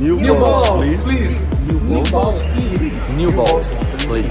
New balls, please. New balls, please. New balls, please.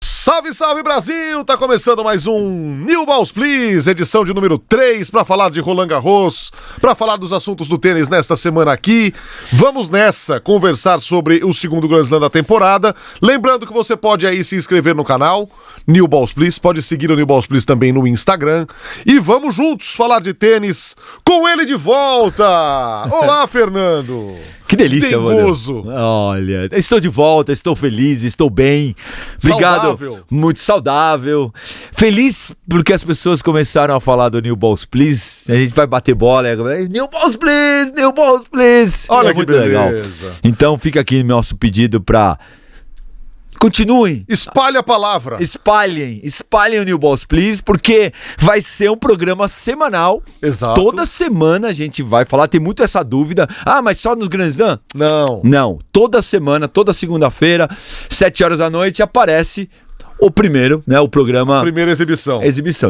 Salve, salve Brasil! Tá começando mais um New Balls Please, edição de número 3, para falar de Roland Garros, para falar dos assuntos do tênis nesta semana aqui. Vamos nessa, conversar sobre o segundo Grand Slam da temporada. Lembrando que você pode aí se inscrever no canal New Balls Please, pode seguir o New Balls Please também no Instagram. E vamos juntos falar de tênis com ele de volta! Olá, Fernando! Que delícia, Dengoso. Mano. Olha, estou de volta, estou feliz, estou bem. Obrigado. Saudável. Muito saudável. Feliz porque as pessoas começaram a falar do New Balls Please. A gente vai bater bola. New Balls Please, New Balls Please. Olha que muito beleza. Legal. Então fica aqui nosso pedido para... Continuem. Espalhe a palavra. Espalhem o New Balls Please, porque vai ser um programa semanal. Exato. Toda semana a gente vai falar, tem muito essa dúvida. Ah, mas só nos Grand Slam? Não. Toda semana, toda segunda-feira, 7 horas da noite, aparece o primeiro, né? O programa... Primeira exibição.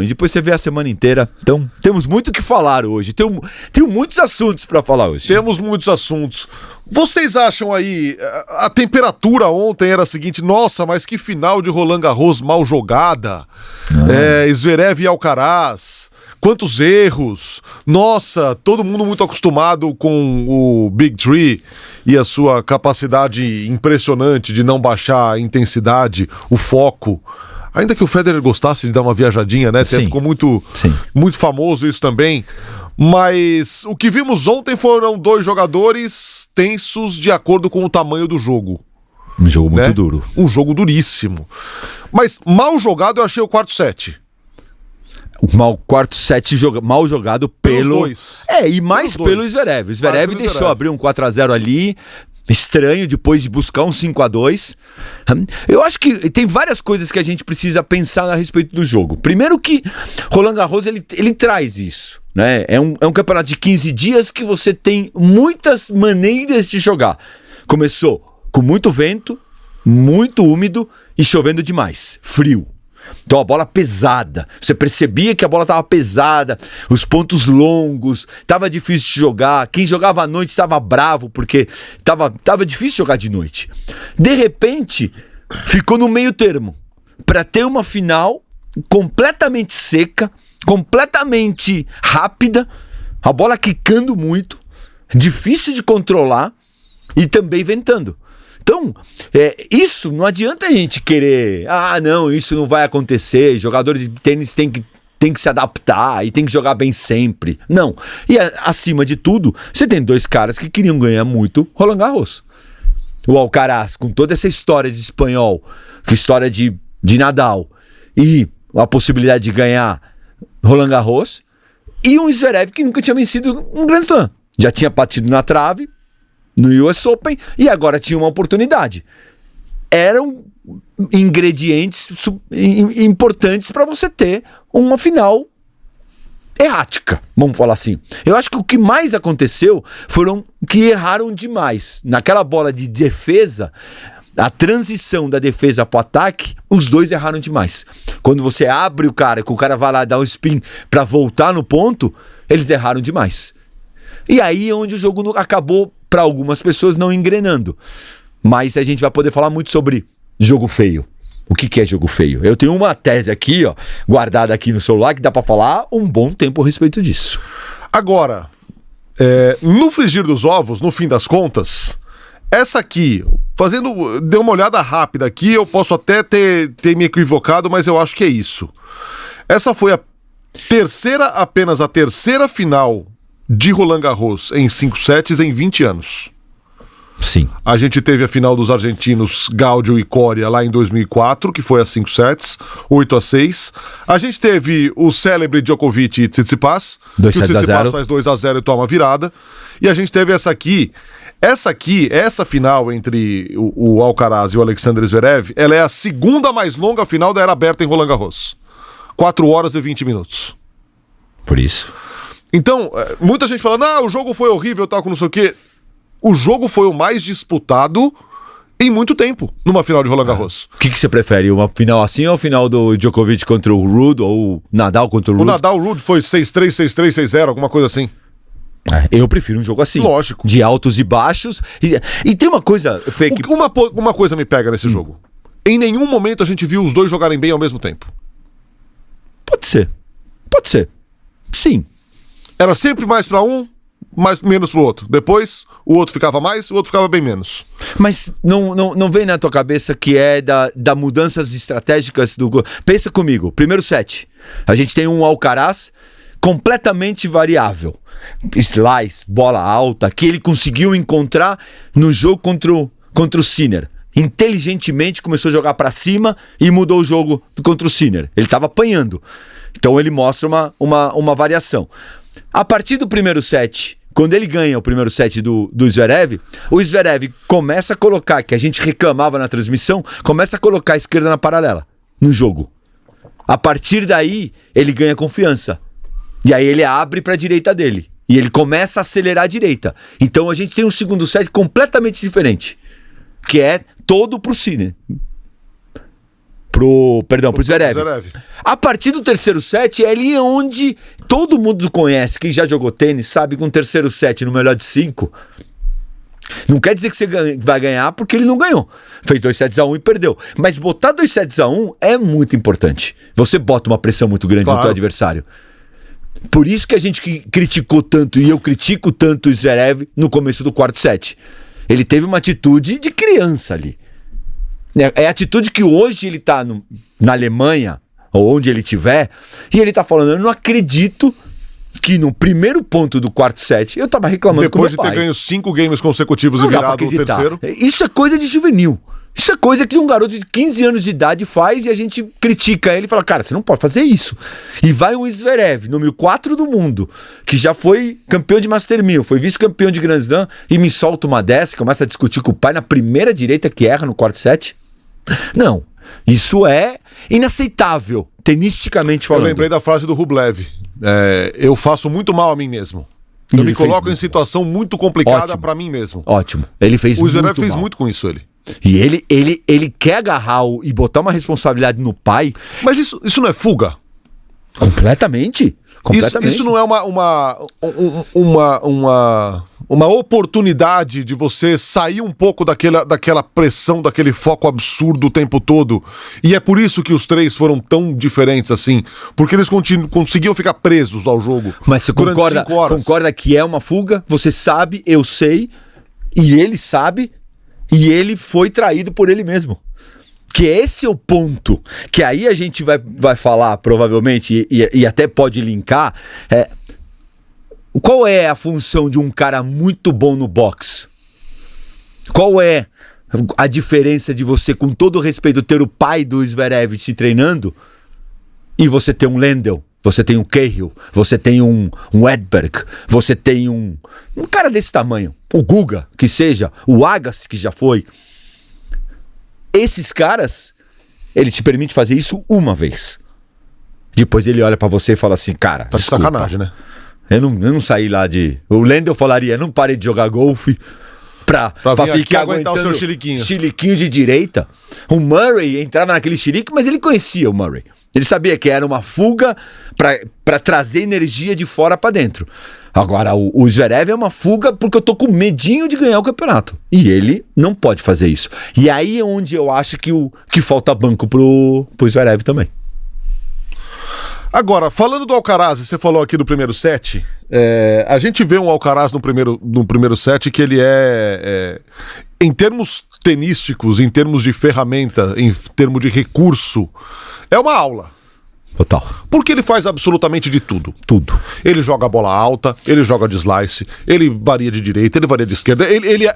E depois você vê a semana inteira. Então, temos muito o que falar hoje. Tenho muitos assuntos para falar hoje. Temos muitos assuntos. Vocês acham aí, a temperatura ontem era a seguinte, nossa, mas que final de Roland Garros mal jogada. Zverev e Alcaraz, quantos erros. Nossa, todo mundo muito acostumado com o Big Three e a sua capacidade impressionante de não baixar a intensidade, o foco. Ainda que o Federer gostasse de dar uma viajadinha, né? Sim. Ficou muito famoso isso também. Mas o que vimos ontem foram dois jogadores tensos de acordo com o tamanho do jogo. Um jogo muito duro. Um jogo duríssimo. Mas mal jogado eu achei o quarto set. Quarto set mal jogado pelos dois. E mais pelo Zverev. O Zverev deixou abrir um 4-0 ali. Estranho, depois de buscar um 5-2. Eu acho que tem várias coisas que a gente precisa pensar a respeito do jogo. Primeiro que Roland Garros, ele traz isso, né? É um campeonato de 15 dias que você tem muitas maneiras de jogar. Começou com muito vento, muito úmido e chovendo demais, frio. Então a bola pesada, você percebia que a bola estava pesada, os pontos longos, estava difícil de jogar, quem jogava à noite estava bravo porque estava difícil jogar de noite. De repente, ficou no meio termo, para ter uma final completamente seca, completamente rápida, a bola quicando muito, difícil de controlar e também ventando. Então, isso não adianta a gente querer, não, isso não vai acontecer, jogador de tênis tem que se adaptar e tem que jogar bem sempre. Não. E acima de tudo, você tem dois caras que queriam ganhar muito Roland Garros. O Alcaraz, com toda essa história de espanhol, com história de Nadal, e a possibilidade de ganhar Roland Garros, e um Zverev que nunca tinha vencido um Grand Slam. Já tinha batido na trave no US Open e agora tinha uma oportunidade. Eram ingredientes importantes para você ter uma final errática, vamos falar assim. Eu acho que o que mais aconteceu foram que erraram demais. Naquela bola de defesa, a transição da defesa para o ataque, os dois erraram demais. Quando você abre o cara, que o cara vai lá dar um spin para voltar no ponto, eles erraram demais. E aí é onde o jogo acabou, para algumas pessoas, não engrenando. Mas a gente vai poder falar muito sobre jogo feio. O que é jogo feio? Eu tenho uma tese aqui, guardada aqui no celular, que dá para falar um bom tempo a respeito disso. Agora, no frigir dos ovos, no fim das contas, essa aqui, dei uma olhada rápida aqui, eu posso até ter me equivocado, mas eu acho que é isso. Essa foi apenas a terceira final de Roland Garros em 5 sets em 20 anos. Sim. A gente teve a final dos argentinos Gaudio e Coria lá em 2004, que foi a 5 sets, 8-6. A gente teve o célebre Djokovic e Tsitsipas, que o Tsitsipas faz 2-0 e toma virada. E a gente teve essa final entre o Alcaraz e o Alexander Zverev, ela é a segunda mais longa final da era aberta em Roland Garros. 4 horas e 20 minutos. Por isso. Então, muita gente fala, o jogo foi horrível, tal, com não sei o quê. O jogo foi o mais disputado em muito tempo numa final de Roland Garros. O que você prefere? Uma final assim ou a final do Djokovic contra o Ruud ou o Nadal contra o Ruud? O Nadal Ruud foi 6-3, 6-3, 6-0, alguma coisa assim. Eu prefiro um jogo assim. Lógico. De altos e baixos. E tem uma coisa, Fê, que... Uma coisa me pega nesse jogo. Em nenhum momento a gente viu os dois jogarem bem ao mesmo tempo. Pode ser. Sim. Era sempre mais pra um, menos pro outro. Depois, o outro ficava mais, o outro ficava bem menos. Mas não vem na tua cabeça que é da mudanças estratégicas do... Pensa comigo, primeiro set. A gente tem um Alcaraz completamente variável. Slice, bola alta, que ele conseguiu encontrar no jogo contra o Sinner. Inteligentemente começou a jogar pra cima e mudou o jogo contra o Sinner. Ele tava apanhando. Então ele mostra uma variação. A partir do primeiro set, quando ele ganha o primeiro set do Zverev, o Zverev começa a colocar, que a gente reclamava na transmissão, começa a colocar a esquerda na paralela, no jogo. A partir daí, ele ganha confiança. E aí ele abre para a direita dele. E ele começa a acelerar a direita. Então a gente tem um segundo set completamente diferente. Que é todo pro Sinner. Pro Zverev. A partir do terceiro set, é ali onde todo mundo conhece, quem já jogou tênis, sabe que um terceiro set no melhor de 5, não quer dizer que você vai ganhar porque ele não ganhou. Fez 2-1 e perdeu. Mas botar 2-1 é muito importante. Você bota uma pressão muito grande no teu adversário. Por isso que a gente criticou tanto, e eu critico tanto o Zverev no começo do quarto set. Ele teve uma atitude de criança ali. É a atitude que hoje ele tá na Alemanha, ou onde ele estiver, e ele tá falando, eu não acredito que no primeiro ponto do quarto set, eu tava reclamando com meu pai. Depois de ter ganho 5 games consecutivos e virado o terceiro. Isso é coisa de juvenil. Isso é coisa que um garoto de 15 anos de idade faz e a gente critica ele e fala, cara, você não pode fazer isso. E vai um Zverev, número 4 do mundo, que já foi campeão de Master 1000, foi vice-campeão de Grand Slam, e me solta uma dessa, começa a discutir com o pai na primeira direita que erra no quarto set. Não, isso é inaceitável, tenisticamente falando. Eu lembrei da frase do Rublev, eu faço muito mal a mim mesmo. Eu me coloco em situação muito complicada pra mim mesmo. Ótimo, ele fez muito mal. O Zverev fez muito com isso, ele. E ele quer agarrar e botar uma responsabilidade no pai. Mas isso não é fuga? Completamente. Isso não é uma oportunidade de você sair um pouco daquela pressão, daquele foco absurdo o tempo todo. E é por isso que os três foram tão diferentes assim. Porque eles conseguiam ficar presos ao jogo. Mas você concorda que é uma fuga? Você sabe, eu sei, e ele sabe. E ele foi traído por ele mesmo. Que esse é o ponto. Que aí a gente vai falar, provavelmente, e até pode linkar. Qual é a função de um cara muito bom no boxe? Qual é a diferença de você, com todo respeito, ter o pai do Zverev te treinando e você ter um Lendl, você tem um Cahill, você tem um Edberg, você tem um cara desse tamanho, o Guga, que seja, o Agassi, que já foi. Esses caras, ele te permite fazer isso uma vez. Depois ele olha pra você e fala assim, cara, tá de sacanagem, né? Eu não saí lá de... O Lendl falaria, não parei de jogar golfe pra ficar aguentando o seu chiliquinho de direita. O Murray entrava naquele chilique, mas ele conhecia o Murray. Ele sabia que era uma fuga pra trazer energia de fora pra dentro. Agora, o Zverev é uma fuga porque eu tô com medinho de ganhar o campeonato. E ele não pode fazer isso. E aí é onde eu acho que falta banco pro Zverev também. Agora, falando do Alcaraz, você falou aqui do primeiro set, a gente vê um Alcaraz no primeiro set que ele em termos tenísticos, em termos de ferramenta, em termos de recurso, é uma aula. Total. Porque ele faz absolutamente de tudo. Tudo. Ele joga a bola alta, ele joga de slice, ele varia de direita, ele varia de esquerda, ele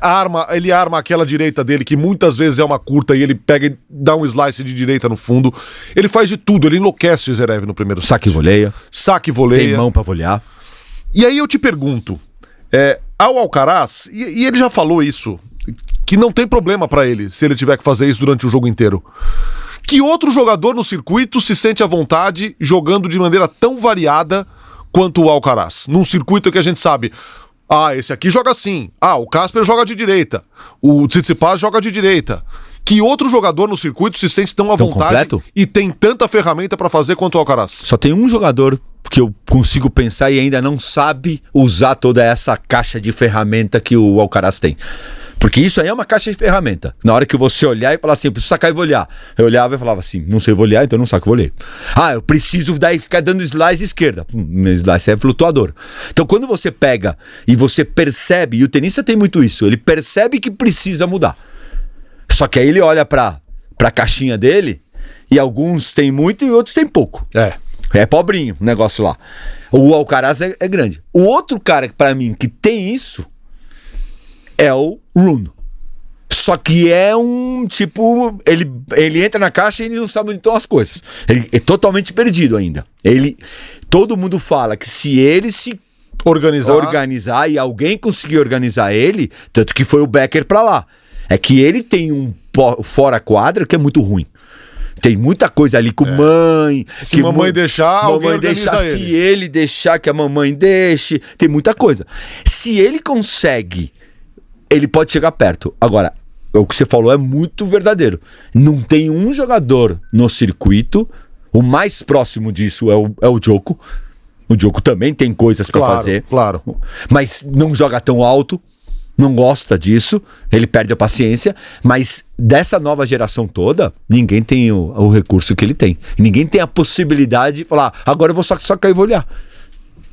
arma aquela direita dele, que muitas vezes é uma curta, e ele pega e dá um slice de direita no fundo. Ele faz de tudo, ele enlouquece o Zverev no primeiro set. Saque e voleia. Tem mão pra volear. E aí eu te pergunto, ao Alcaraz, e ele já falou isso, que não tem problema pra ele, se ele tiver que fazer isso durante o jogo inteiro. Que outro jogador no circuito se sente à vontade jogando de maneira tão variada quanto o Alcaraz? Num circuito que a gente sabe, Ah, esse aqui joga assim. Ah, o Casper joga de direita. O Tsitsipas joga de direita. Que outro jogador no circuito se sente tão à vontade completo? e tem tanta ferramenta pra fazer quanto o Alcaraz? Só tem um jogador que eu consigo pensar e ainda não sabe usar toda essa caixa de ferramenta que o Alcaraz tem. Porque isso aí é uma caixa de ferramenta. Na hora que você olhar e falar assim, eu preciso sacar e volear. Eu olhava e falava assim, não sei volear, então eu não saco e voleio. Ah, eu preciso daí ficar dando slice esquerda. Meu slice é flutuador. Então quando você pega e você percebe, e o tenista tem muito isso, ele percebe que precisa mudar. Só que aí ele olha pra caixinha dele e alguns tem muito e outros tem pouco. É pobrinho o negócio lá. O Alcaraz é grande. O outro cara, pra mim, que tem isso é o Rune. Só que é um tipo... Ele entra na caixa e ele não sabe onde estão as coisas. Ele é totalmente perdido ainda. Todo mundo fala que se ele se organizar e alguém conseguir organizar ele, tanto que foi o Becker pra lá, é que ele tem um fora-quadra que é muito ruim. Tem muita coisa ali com mãe. Se mamãe deixar, alguém organiza ele. Se ele deixar que a mamãe deixe. Tem muita coisa. Se ele consegue, ele pode chegar perto. Agora, o que você falou é muito verdadeiro. Não tem um jogador no circuito. O mais próximo disso é o Djoko. O Djoko também tem coisas pra fazer. Claro. Mas não joga tão alto. Não gosta disso, ele perde a paciência, mas dessa nova geração toda, ninguém tem o recurso que ele tem. Ninguém tem a possibilidade de falar, agora eu vou sacar e volear.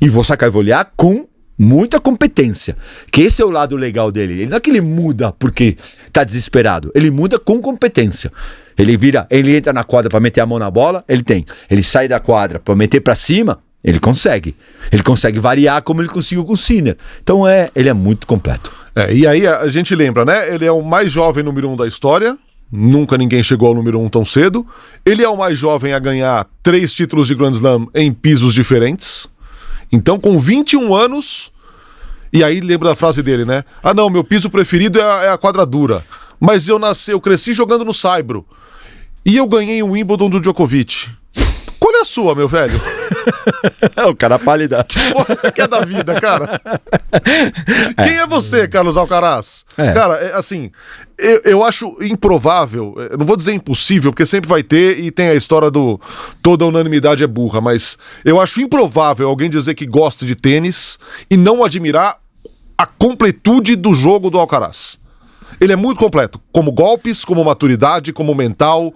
E vou sacar e volear com muita competência. Que esse é o lado legal dele. Ele não é que ele muda porque tá desesperado, ele muda com competência. Ele entra na quadra para meter a mão na bola, ele tem. Ele sai da quadra para meter para cima, ele consegue. Ele consegue variar como ele conseguiu com o Sinner. Então ele é muito completo. E aí a gente lembra, né? Ele é o mais jovem número 1 da história. Nunca ninguém chegou ao número 1 tão cedo. Ele é o mais jovem a ganhar 3 títulos de Grand Slam em pisos diferentes. Então, com 21 anos... E aí lembra da frase dele, né? Ah, não, meu piso preferido é a quadradura. Mas eu cresci jogando no saibro. E eu ganhei um Wimbledon do Djokovic. Qual é a sua, meu velho? O cara pálida. Que porra você quer da vida, cara? Quem é você, Carlos Alcaraz? Cara, assim, eu acho improvável, eu não vou dizer impossível, porque sempre vai ter e tem a história do toda unanimidade é burra, mas eu acho improvável alguém dizer que gosta de tênis e não admirar a completude do jogo do Alcaraz. Ele é muito completo, como golpes, como maturidade, como mental,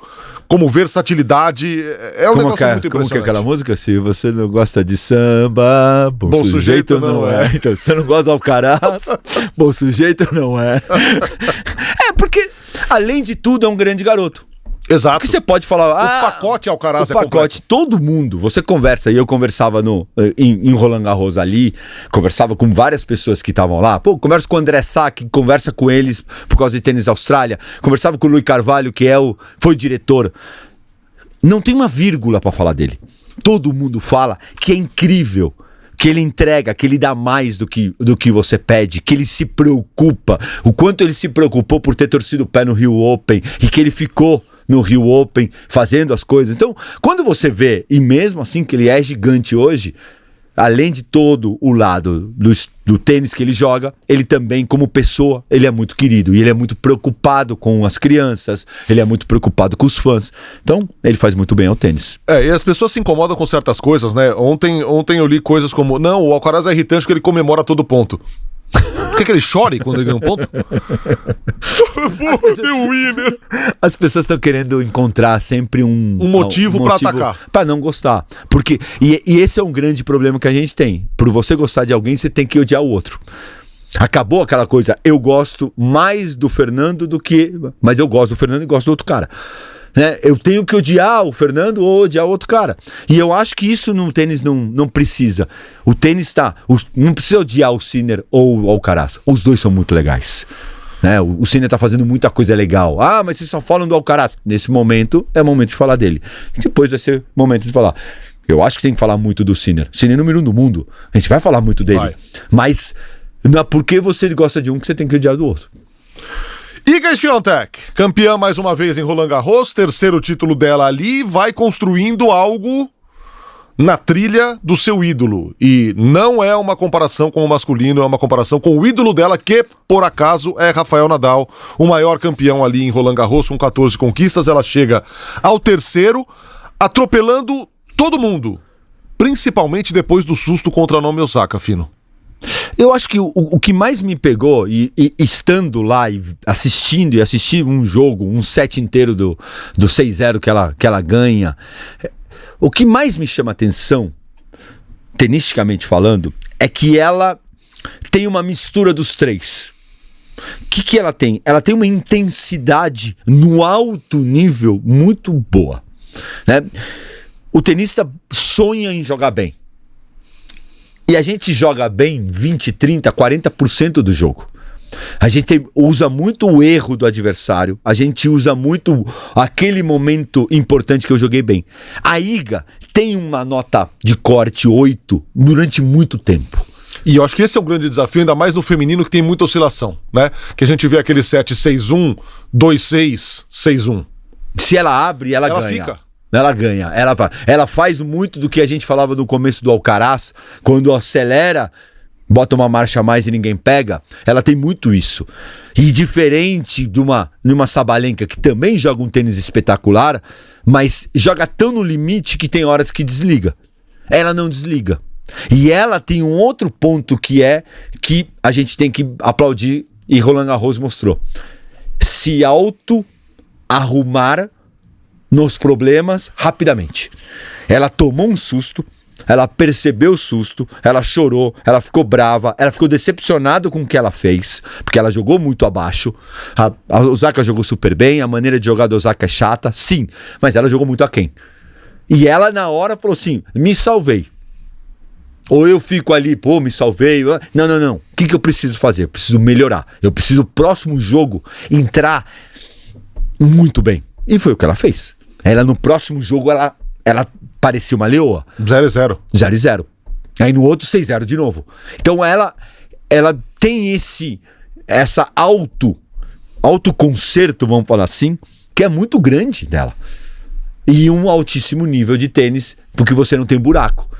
como versatilidade. É um negócio muito impressionante. Como que é aquela música? Se você não gosta de samba, bom sujeito não é. Então, se você não gosta do Alcaraz, bom sujeito não é. Porque, além de tudo, é um grande garoto. Exato. Porque você pode falar... O pacote Alcaraz é completo. O pacote, todo mundo. Você conversa, e eu conversava em Roland Garros ali, conversava com várias pessoas que estavam lá. Converso com o André Sá, que conversa com eles por causa de tênis Austrália. Conversava com o Luiz Carvalho, que foi diretor. Não tem uma vírgula pra falar dele. Todo mundo fala que é incrível, que ele entrega, que ele dá mais do que você pede, que ele se preocupa. O quanto ele se preocupou por ter torcido o pé no Rio Open e que ele ficou no Rio Open, fazendo as coisas. Então, quando você vê, e mesmo assim que ele é gigante hoje, além de todo o lado do tênis que ele joga, ele também, como pessoa, ele é muito querido. E ele é muito preocupado com as crianças, ele é muito preocupado com os fãs. Então, ele faz muito bem ao tênis. E as pessoas se incomodam com certas coisas, né? Ontem eu li coisas como, não, o Alcaraz é irritante porque ele comemora todo ponto. Quer que ele chore quando ele ganha um ponto? Deu winner. As pessoas estão querendo encontrar sempre um motivo pra atacar. Pra não gostar. Porque, e esse é um grande problema que a gente tem. Por você gostar de alguém, você tem que odiar o outro. Acabou aquela coisa, eu gosto mais do Fernando do que... Mas eu gosto do Fernando e gosto do outro cara. Eu tenho que odiar o Fernando ou odiar o outro cara. E eu acho que isso no tênis não precisa. O tênis não precisa odiar o Sinner ou o Alcaraz. Os dois são muito legais. O Sinner tá fazendo muita coisa legal. Ah, mas vocês só falam do Alcaraz. Nesse momento, é o momento de falar dele. E depois vai ser o momento de falar. Eu acho que tem que falar muito do Sinner. Sinner é número 1 do mundo. A gente vai falar muito dele. Mas não é porque você gosta de um que você tem que odiar do outro. Iga Swiatek, campeã mais uma vez em Roland Garros, terceiro título dela ali, vai construindo algo na trilha do seu ídolo. E não é uma comparação com o masculino, é uma comparação com o ídolo dela, que, por acaso, é Rafael Nadal, o maior campeão ali em Roland Garros, com 14 conquistas. Ela chega ao terceiro, atropelando todo mundo, principalmente depois do susto contra a Naomi Osaka, Fino. Eu acho que o que mais me pegou, e estando lá e assistir um jogo, um set inteiro do 6-0 que ela ganha, o que mais me chama atenção, tenisticamente falando, é que ela tem uma mistura dos três. O que ela tem? Ela tem uma intensidade no alto nível muito boa, né? O tenista sonha em jogar bem. E a gente joga bem 20, 30, 40% do jogo. A gente usa muito o erro do adversário. A gente usa muito aquele momento importante que eu joguei bem. A Iga tem uma nota de corte 8 durante muito tempo. E eu acho que esse é um grande desafio, ainda mais no feminino, que tem muita oscilação, né? Que a gente vê aquele set 6-1, 2-6, 6-1. Se ela abre, ela ganha. Fica. Ela ganha, ela faz muito do que a gente falava no começo do Alcaraz, quando acelera, bota uma marcha a mais e ninguém pega. Ela tem muito isso. E diferente de uma Sabalenka, que também joga um tênis espetacular, mas joga tão no limite que tem horas que desliga. Ela não desliga. E ela tem um outro ponto que é que a gente tem que aplaudir, e Roland Garros mostrou. Se auto-arrumar nos problemas rapidamente. Ela tomou um susto, ela percebeu o susto, ela chorou, ela ficou brava, ela ficou decepcionada com o que ela fez, porque ela jogou muito abaixo. A Osaka jogou super bem, a maneira de jogar da Osaka é chata, sim, mas ela jogou muito aquém. E ela na hora falou assim, me salvei. Ou eu fico ali, me salvei. Não. O que eu preciso fazer? Eu preciso melhorar. Eu preciso, no próximo jogo, entrar muito bem. E foi o que ela fez. Ela, no próximo jogo, ela parecia uma leoa. 0-0. 0-0. Aí no outro, 6-0 de novo. Então ela tem essa autoconcerto, vamos falar assim, que é muito grande dela. E um altíssimo nível de tênis, porque você não tem buraco.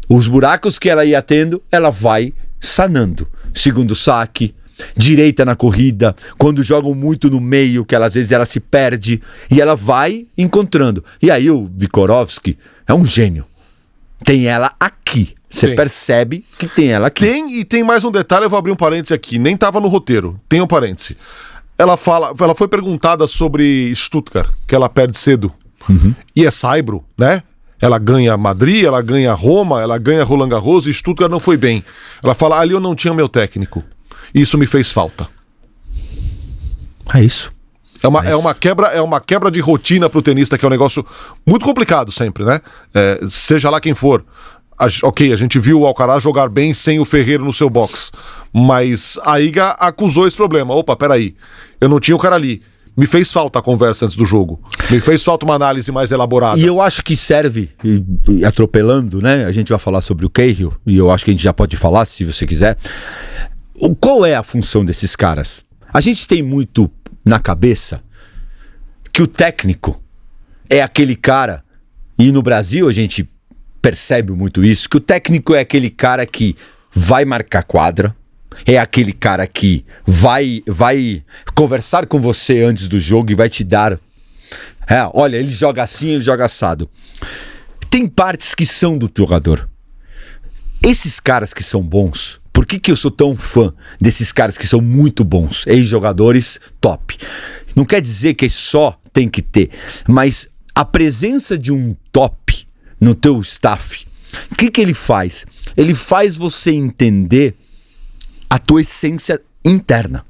Os buracos que ela ia tendo, ela vai sanando. Segundo saque, direita na corrida, quando jogam muito no meio, que às vezes ela se perde, e ela vai encontrando. E aí o Vikorovski é um gênio. Tem ela aqui. Você percebe que tem ela aqui. E tem mais um detalhe, eu vou abrir um parêntese aqui, nem estava no roteiro, tem um parêntese. Ela foi perguntada sobre Stuttgart, que ela perde cedo. E é saibro, né? Ela ganha Madrid, ela ganha Roma, ela ganha Roland Garros, e Stuttgart não foi bem. Ela fala, ali eu não tinha meu técnico. Isso me fez falta. É isso. É uma quebra de rotina pro tenista, que é um negócio muito complicado sempre, né? Seja lá quem for. A gente viu o Alcaraz jogar bem sem o Ferreiro no seu box. Mas a Iga acusou esse problema. Opa, peraí. Eu não tinha o cara ali. Me fez falta a conversa antes do jogo. Me fez falta uma análise mais elaborada. E eu acho que serve, e atropelando, né? A gente vai falar sobre o Cahill, e eu acho que a gente já pode falar, se você quiser. Qual é a função desses caras? A gente tem muito na cabeça que o técnico é aquele cara, e no Brasil a gente percebe muito isso, que o técnico é aquele cara que vai marcar quadra, é aquele cara que vai conversar com você antes do jogo e vai te dar... olha, ele joga assim, ele joga assado. Tem partes que são do jogador. Esses caras que são bons... Por que eu sou tão fã desses caras que são muito bons, ex-jogadores top? Não quer dizer que só tem que ter, mas a presença de um top no teu staff, o que ele faz? Ele faz você entender a tua essência interna.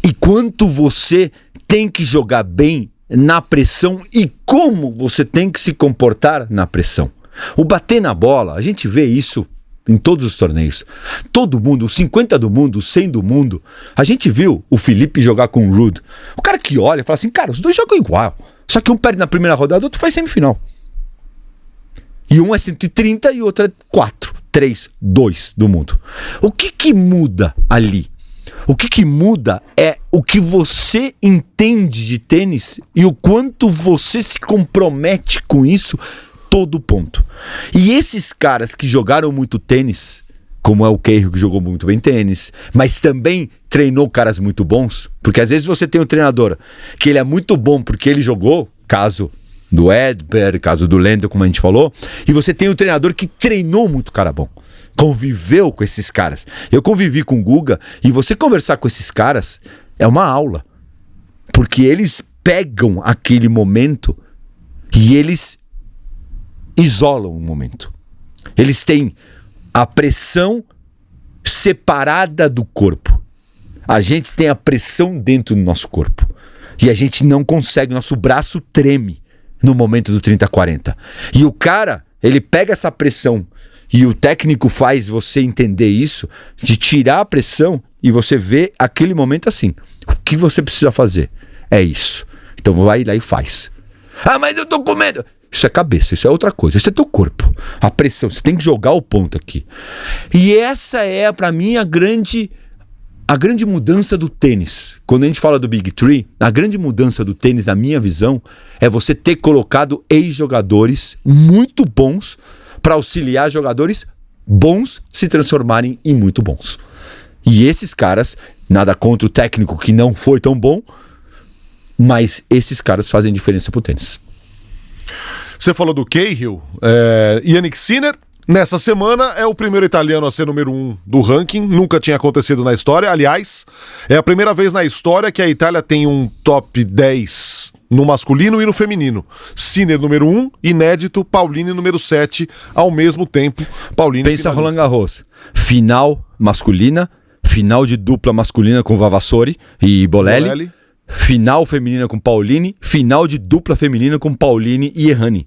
E quanto você tem que jogar bem na pressão e como você tem que se comportar na pressão. O bater na bola, a gente vê isso em todos os torneios. Todo mundo, os 50 do mundo, os 100 do mundo. A gente viu o Felipe jogar com o Ruud. O cara que olha e fala assim, cara, os dois jogam igual. Só que um perde na primeira rodada, o outro faz semifinal. E um é 130 e o outro é 4, 3, 2 do mundo. O que muda ali? O que muda é o que você entende de tênis e o quanto você se compromete com isso todo ponto. E esses caras que jogaram muito tênis, como é o Cahill, que jogou muito bem tênis, mas também treinou caras muito bons, porque às vezes você tem um treinador que ele é muito bom porque ele jogou, caso do Edberg, caso do Lendl, como a gente falou, e você tem um treinador que treinou muito cara bom, conviveu com esses caras. Eu convivi com o Guga, e você conversar com esses caras é uma aula, porque eles pegam aquele momento e eles isolam o momento. Eles têm a pressão separada do corpo. A gente tem a pressão dentro do nosso corpo. E a gente não consegue, nosso braço treme no momento do 30-40. E o cara, ele pega essa pressão e o técnico faz você entender isso, de tirar a pressão e você vê aquele momento assim. O que você precisa fazer? É isso. Então vai lá e faz. Ah, mas eu tô com medo. Isso é cabeça, isso é outra coisa, isso é teu corpo. A pressão, você tem que jogar o ponto aqui. E essa é, pra mim, a grande mudança do tênis. Quando a gente fala do Big Three, a grande mudança do tênis, na minha visão, é você ter colocado ex-jogadores muito bons para auxiliar jogadores bons se transformarem em muito bons. E esses caras, nada contra o técnico que não foi tão bom, mas esses caras fazem diferença pro tênis. Você falou do Cahill, Jannik Sinner, nessa semana é o primeiro italiano a ser número 1 do ranking, nunca tinha acontecido na história, aliás, é a primeira vez na história que a Itália tem um top 10 no masculino e no feminino. Sinner número 1, inédito, Paulini número 7, ao mesmo tempo. Paulini pensa Roland Garros, final masculina, final de dupla masculina com Vavassori e Bolelli. Final feminina com Paulini, final de dupla feminina com Paulini e Errani.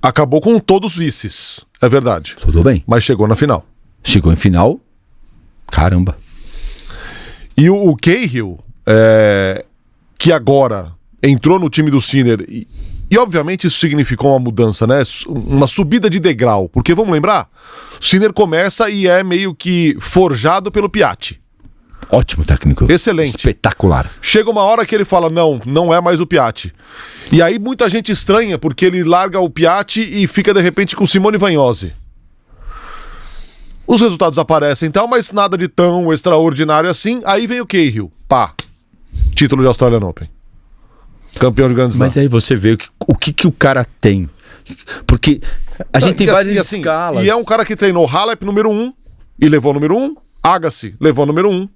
Acabou com todos os vices, é verdade. Tudo bem. Mas chegou na final. Chegou em final, caramba. E o Cahill, que agora entrou no time do Sinner, e obviamente isso significou uma mudança, né? Uma subida de degrau, porque vamos lembrar, o Sinner começa e é meio que forjado pelo Piatti. Ótimo técnico. Excelente. Espetacular. Chega uma hora que ele fala, não é mais o Piatti. E aí muita gente estranha, porque ele larga o Piatti e fica de repente com Simone Vagnosi. Os resultados aparecem então, mas nada de tão extraordinário assim. Aí vem o Cahill. Pá. Título de Australian Open. Campeão de Grand Slam. Mas aí você vê o que o cara tem. Porque a gente tem várias escalas. E é um cara que treinou Halep número 1 e levou número 1. Agassi levou número 1.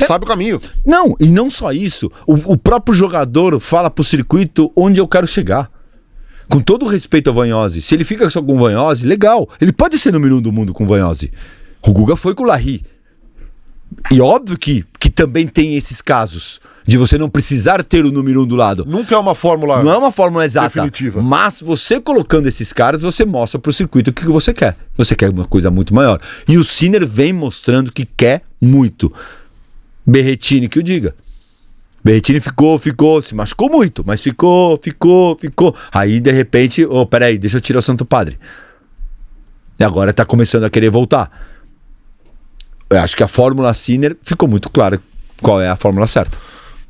Sabe o caminho. Não, e não só isso. O próprio jogador fala pro circuito onde eu quero chegar. Com todo o respeito ao Vagnosi. Se ele fica só com o Vagnosi, legal. Ele pode ser número 1 do mundo com o Vagnosi. O Guga foi com o Larry. E óbvio que também tem esses casos de você não precisar ter o número 1 do lado. Nunca é uma fórmula. Não é uma fórmula exata. Definitiva. Mas você colocando esses caras, você mostra pro circuito o que você quer. Você quer uma coisa muito maior. E o Sinner vem mostrando que quer muito. Berrettini que o diga. Berrettini ficou, se machucou muito, mas ficou. Aí, de repente, peraí, deixa eu tirar o Santo Padre. E agora tá começando a querer voltar. Eu acho que a fórmula Sinner ficou muito clara qual é a fórmula certa.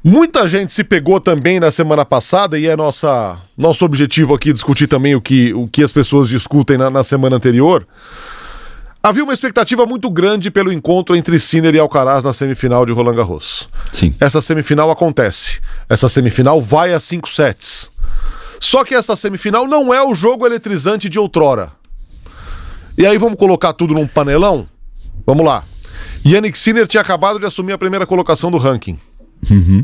Muita gente se pegou também na semana passada, e é nosso objetivo aqui discutir também o que as pessoas discutem na semana anterior. Havia uma expectativa muito grande pelo encontro entre Sinner e Alcaraz na semifinal de Roland Garros. Sim. Essa semifinal acontece. Essa semifinal vai a 5 sets. Só que essa semifinal não é o jogo eletrizante de outrora. E aí vamos colocar tudo num panelão? Vamos lá. Jannik Sinner tinha acabado de assumir a primeira colocação do ranking. Uhum.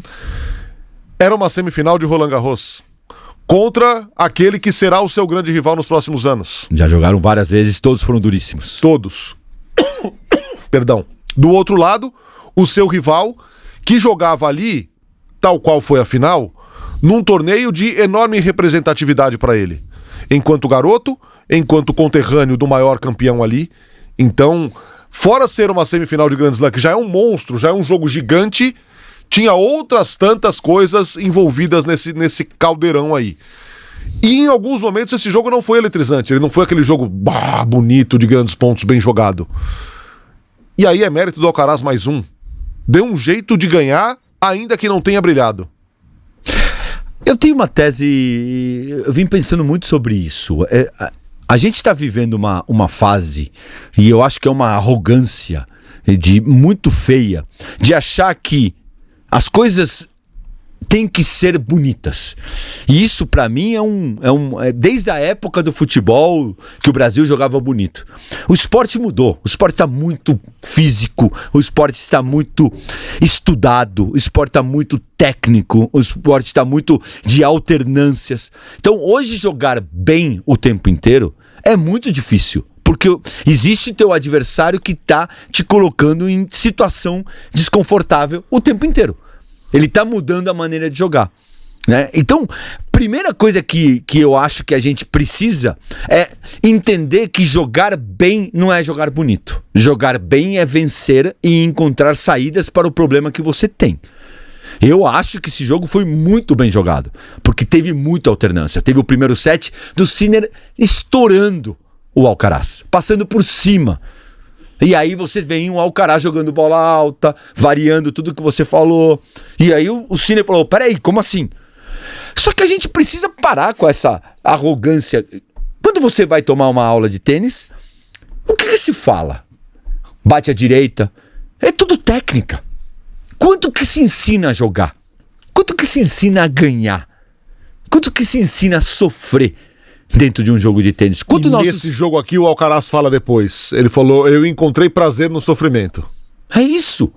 Era uma semifinal de Roland Garros contra aquele que será o seu grande rival nos próximos anos. Já jogaram várias vezes, todos foram duríssimos. Todos. Perdão. Do outro lado, o seu rival, que jogava ali, tal qual foi a final, num torneio de enorme representatividade para ele. Enquanto garoto, enquanto conterrâneo do maior campeão ali. Então, fora ser uma semifinal de Grand Slam, que já é um monstro, já é um jogo gigante, tinha outras tantas coisas envolvidas nesse caldeirão aí. E em alguns momentos esse jogo não foi eletrizante, ele não foi aquele jogo bonito, de grandes pontos, bem jogado. E aí é mérito do Alcaraz mais um. Deu um jeito de ganhar, ainda que não tenha brilhado. Eu tenho uma tese, eu vim pensando muito sobre isso. A gente está vivendo uma fase, e eu acho que é uma arrogância muito feia, de achar que as coisas têm que ser bonitas. E isso, para mim, é desde a época do futebol que o Brasil jogava bonito. O esporte mudou, o esporte está muito físico, o esporte está muito estudado, o esporte está muito técnico, o esporte está muito de alternâncias. Então, hoje, jogar bem o tempo inteiro é muito difícil. Porque existe teu adversário que está te colocando em situação desconfortável o tempo inteiro. Ele está mudando a maneira de jogar, né? Então, primeira coisa que eu acho que a gente precisa é entender que jogar bem não é jogar bonito. Jogar bem é vencer e encontrar saídas para o problema que você tem. Eu acho que esse jogo foi muito bem jogado, porque teve muita alternância. Teve o primeiro set do Sinner estourando o Alcaraz, passando por cima. E aí você vem um Alcaraz jogando bola alta, variando tudo que você falou. E aí o Sinner falou, peraí, como assim? Só que a gente precisa parar com essa arrogância. Quando você vai tomar uma aula de tênis, o que se fala? Bate à direita. É tudo técnica. Quanto que se ensina a jogar? Quanto que se ensina a ganhar? Quanto que se ensina a sofrer dentro de um jogo de tênis? Nesse jogo aqui o Alcaraz fala depois. Ele falou, eu encontrei prazer no sofrimento. É isso.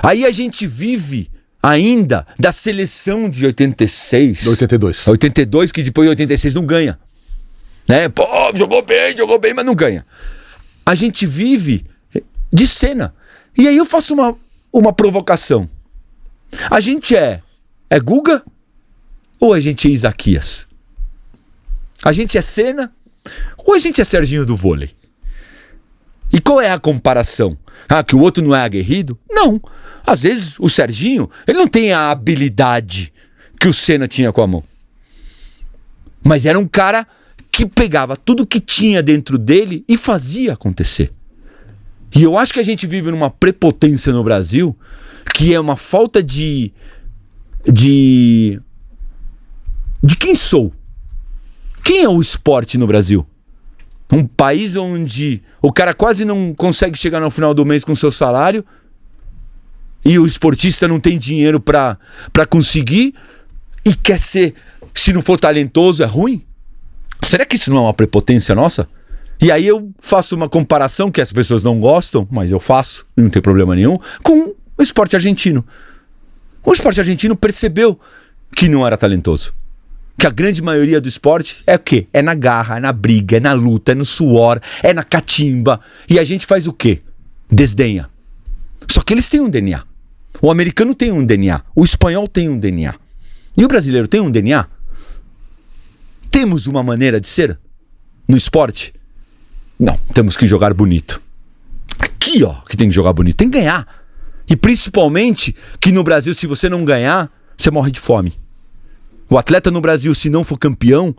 Aí a gente vive ainda da seleção de 86. 82. 82, que depois de 86 não ganha. Né? Pô, jogou bem, mas não ganha. A gente vive de cena. E aí eu faço uma provocação. A gente é Guga ou a gente é Isaquias? A gente é Senna ou a gente é Serginho do vôlei? E qual é a comparação? Ah, que o outro não é aguerrido? Não. Às vezes o Serginho, ele não tem a habilidade que o Senna tinha com a mão. Mas era um cara que pegava tudo que tinha dentro dele e fazia acontecer. E eu acho que a gente vive numa prepotência no Brasil que é uma falta de quem sou. Quem é o esporte no Brasil? Um país onde o cara quase não consegue chegar no final do mês com seu salário e o esportista não tem dinheiro para conseguir e quer ser, se não for talentoso, é ruim? Será que isso não é uma prepotência nossa? E aí eu faço uma comparação que as pessoas não gostam, mas eu faço, não tem problema nenhum, com o esporte argentino. O esporte argentino percebeu que não era talentoso. Que a grande maioria do esporte é o quê? É na garra, é na briga, é na luta, é no suor, é na catimba. E a gente faz o quê? Desdenha. Só que eles têm um DNA. O americano tem um DNA. O espanhol tem um DNA. E o brasileiro tem um DNA? Temos uma maneira de ser no esporte? Não, temos que jogar bonito. Aqui, ó, que tem que jogar bonito. Tem que ganhar. E principalmente que no Brasil, se você não ganhar, você morre de fome. O atleta no Brasil, se não for campeão,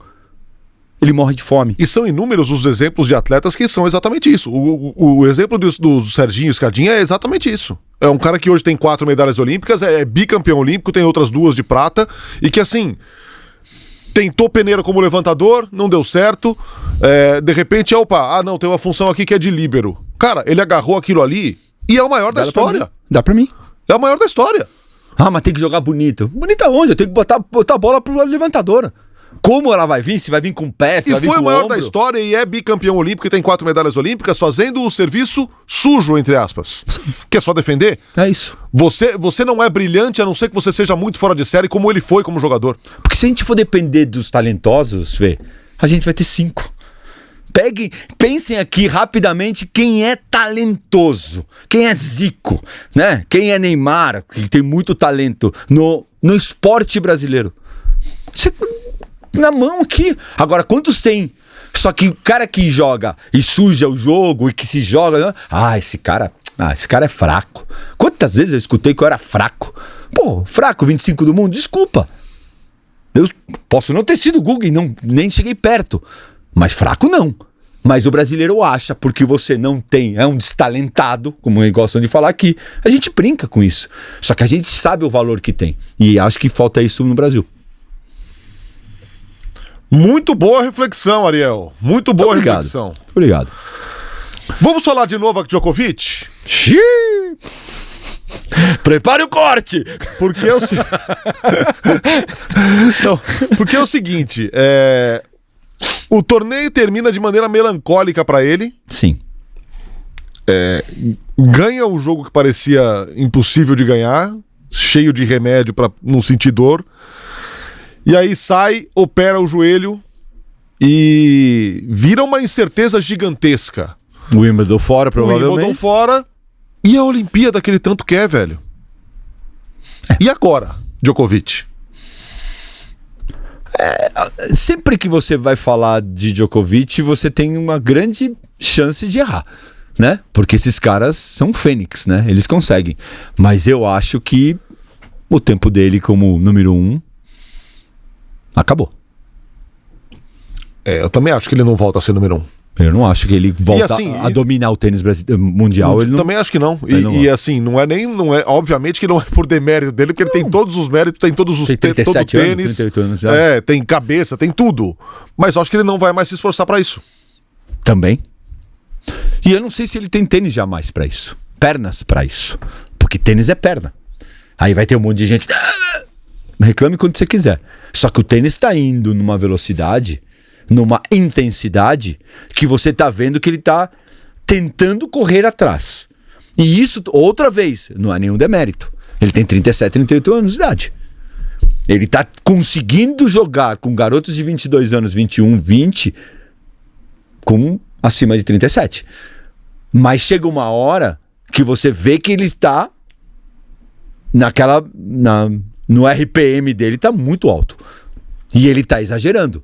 ele morre de fome. E são inúmeros os exemplos de atletas que são exatamente isso. O exemplo do Serginho Escadinha é exatamente isso. É um cara que hoje tem 4 medalhas olímpicas, é bicampeão olímpico, tem outras 2 de prata, e que assim, tentou peneira como levantador, não deu certo, de repente, não, tem uma função aqui que é de líbero. Cara, ele agarrou aquilo ali e é o maior da história. Dá pra mim. É o maior da história. Ah, mas tem que jogar bonito. Bonito aonde? Eu tenho que botar a bola pro levantador. Como ela vai vir? Se vai vir com o pé, se vai vir com o ombro? E foi o maior da história e é bicampeão olímpico e tem 4 medalhas olímpicas fazendo o serviço sujo, entre aspas. Que é só defender. É isso. Você não é brilhante a não ser que você seja muito fora de série como ele foi como jogador. Porque se a gente for depender dos talentosos, a gente vai ter 5. Pensem aqui rapidamente quem é talentoso, quem é Zico, né? Quem é Neymar, que tem muito talento no esporte brasileiro. Você, na mão aqui. Agora, quantos tem? Só que o cara que joga e suja o jogo e que se joga, né? Esse cara é fraco. Quantas vezes eu escutei que eu era fraco? Pô, fraco, 25 do mundo, desculpa. Eu posso não ter sido Google e nem cheguei perto. Mas fraco não. Mas o brasileiro acha, porque você não tem, é um destalentado, como gostam de falar aqui, a gente brinca com isso. Só que a gente sabe o valor que tem. E acho que falta isso no Brasil. Muito boa reflexão, Ariel. Muito boa reflexão. Obrigado. Vamos falar de Novak Djokovic? Xiii! Prepare o corte! Porque é o, Não, porque é o seguinte, o torneio termina de maneira melancólica pra ele. Sim. Ganha um jogo que parecia impossível de ganhar, cheio de remédio pra não sentir dor. E aí sai, opera o joelho e vira uma incerteza gigantesca. O Wimbledon fora, O provavelmente. Wimbledon fora e a Olimpíada que ele tanto quer, velho. E agora, Djokovic? Sempre que você vai falar de Djokovic, você tem uma grande chance de errar, né? Porque esses caras são fênix, né? Eles conseguem. Mas eu acho que o tempo dele como número 1 acabou. Eu também acho que ele não volta a ser número 1. Eu não acho que ele volta assim, a dominar o tênis mundial. Ele não... Também acho que não. não E assim, não é obviamente que não é por demérito dele, porque ele tem todos os méritos, tem todos os Tem 37 todo anos, tênis, 38 anos já. tem cabeça, tem tudo. Mas eu acho que ele não vai mais se esforçar pra isso. Também. E eu não sei se ele tem tênis jamais pra isso. Pernas pra isso. Porque tênis é perna. Aí vai ter um monte de gente. Reclame quando você quiser. Só que o tênis tá indo numa velocidade, numa intensidade, que você tá vendo que ele tá tentando correr atrás. E isso, outra vez, não é nenhum demérito. Ele tem 37, 38 anos de idade. Ele tá conseguindo jogar com garotos de 22 anos, 21, 20, com acima de 37. Mas chega uma hora que você vê que ele tá no RPM dele tá muito alto. E ele tá exagerando.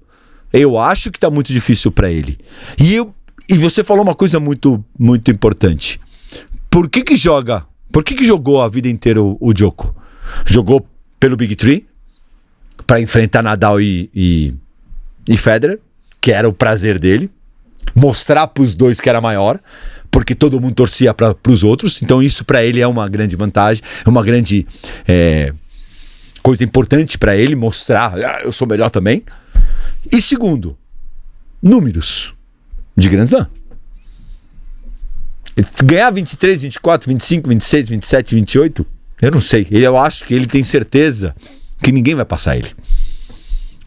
Eu acho que tá muito difícil pra ele. E você falou uma coisa muito, muito importante. Por que jogou a vida inteira o Djoko? Jogou pelo Big Three pra enfrentar Nadal e Federer, que era o prazer dele. Mostrar pros dois que era maior, porque todo mundo torcia pros outros. Então isso pra ele é uma grande vantagem, é uma grande coisa importante pra ele, mostrar, eu sou melhor também. E segundo, números de Grand Slam. Ganhar 23, 24, 25, 26, 27, 28, eu não sei. Eu acho que ele tem certeza que ninguém vai passar ele.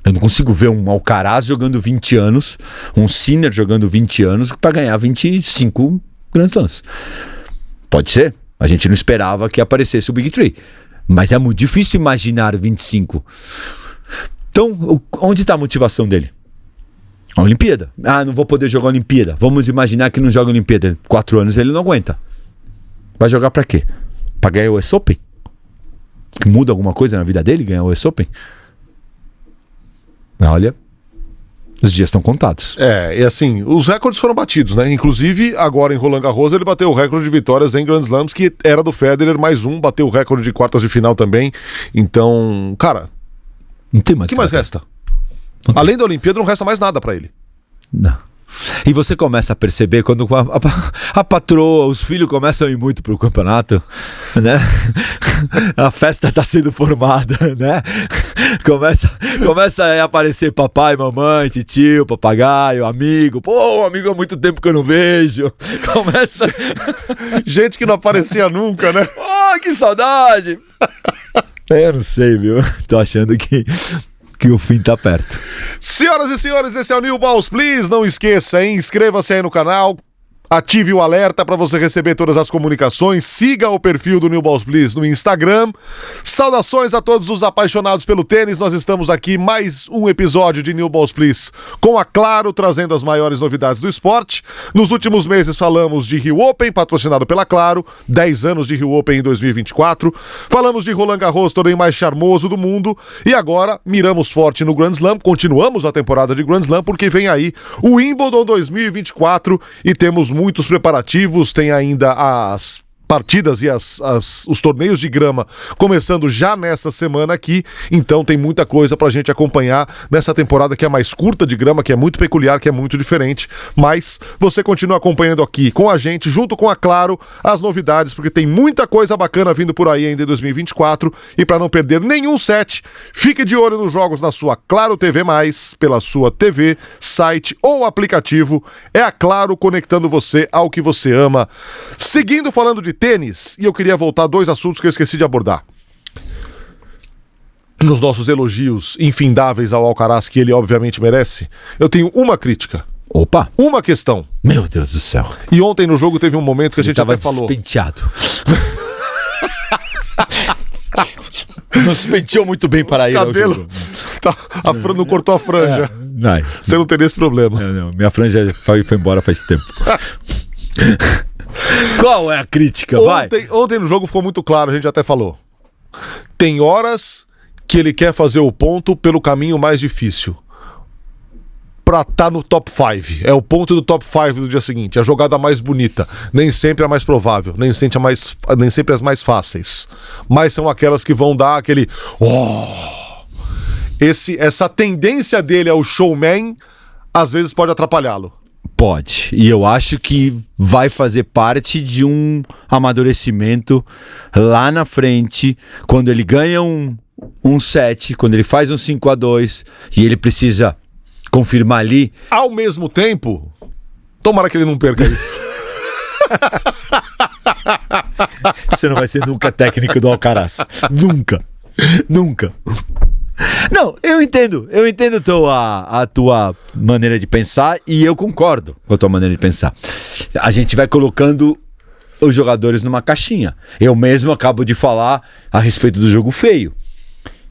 Eu não consigo ver um Alcaraz jogando 20 anos, um Sinner jogando 20 anos para ganhar 25 Grand Slams. Pode ser. A gente não esperava que aparecesse o Big Three. Mas é muito difícil imaginar 25. Então, onde está a motivação dele? A Olimpíada. Não vou poder jogar a Olimpíada. Vamos imaginar que não joga a Olimpíada. 4 anos ele não aguenta. Vai jogar para quê? Para ganhar o US Open? Que muda alguma coisa na vida dele ganhar o US Open? Olha, os dias estão contados. E assim, os recordes foram batidos, né? Inclusive, agora em Roland Garros, ele bateu o recorde de vitórias em Grand Slams, que era do Federer, mais um, bateu o recorde de quartas de final também. Então, cara, não tem mais. O que mais resta? Além da Olimpíada, não resta mais nada pra ele. Não. E você começa a perceber quando a patroa, os filhos começam a ir muito pro campeonato, né? A festa tá sendo formada, né? Começa a aparecer papai, mamãe, tio, papagaio, amigo. Pô, amigo há muito tempo que eu não vejo. Começa... Gente que não aparecia nunca, né? Oh, que saudade! Eu não sei, viu? Tô achando que o fim tá perto. Senhoras e senhores, esse é o New Balls Please. Não esqueça, hein? Inscreva-se aí no canal. Ative o alerta para você receber todas as comunicações. Siga o perfil do New Balls Please no Instagram. Saudações a todos os apaixonados pelo tênis. Nós estamos aqui mais um episódio de New Balls Please com a Claro, trazendo as maiores novidades do esporte. Nos últimos meses falamos de Rio Open, patrocinado pela Claro, 10 anos de Rio Open em 2024. Falamos de Roland Garros, torneio mais charmoso do mundo. E agora miramos forte no Grand Slam. Continuamos a temporada de Grand Slam porque vem aí o Wimbledon 2024 e temos muitos preparativos. Tem ainda as partidas e os torneios de grama começando já nessa semana aqui, então tem muita coisa pra gente acompanhar nessa temporada que é mais curta de grama, que é muito peculiar, que é muito diferente, mas você continua acompanhando aqui com a gente, junto com a Claro, as novidades, porque tem muita coisa bacana vindo por aí ainda em 2024, e pra não perder nenhum set, fique de olho nos jogos na sua Claro TV+, pela sua TV, site ou aplicativo, é a Claro conectando você ao que você ama. Seguindo falando de tênis, e eu queria voltar a 2 assuntos que eu esqueci de abordar. Nos nossos elogios infindáveis ao Alcaraz, que ele obviamente merece, eu tenho uma crítica. Opa! Uma questão. Meu Deus do céu. E ontem no jogo teve um momento que a gente até falou. Despenteado. Não se penteou muito bem para ir ao cabelo. jogo. Não cortou a franja. Não. Você não teria esse problema. Não, minha franja foi embora faz tempo. Qual é a crítica? Vai. Ontem no jogo ficou muito claro, a gente até falou. Tem horas que ele quer fazer o ponto pelo caminho mais difícil. Pra estar no top 5. É o ponto do top 5 do dia seguinte. A jogada mais bonita. Nem sempre a mais provável. Nem sempre as mais fáceis. Mas são aquelas que vão dar aquele... Essa tendência dele ao showman, às vezes pode atrapalhá-lo. Pode. E eu acho que vai fazer parte de um amadurecimento lá na frente, quando ele ganha um set, quando ele faz um 5-2 e ele precisa confirmar ali. Ao mesmo tempo, tomara que ele não perca isso. Você não vai ser nunca técnico do Alcaraz. Nunca. Não, eu entendo a tua maneira de pensar e eu concordo com a tua maneira de pensar. A gente vai colocando os jogadores numa caixinha. Eu mesmo acabo de falar a respeito do jogo feio,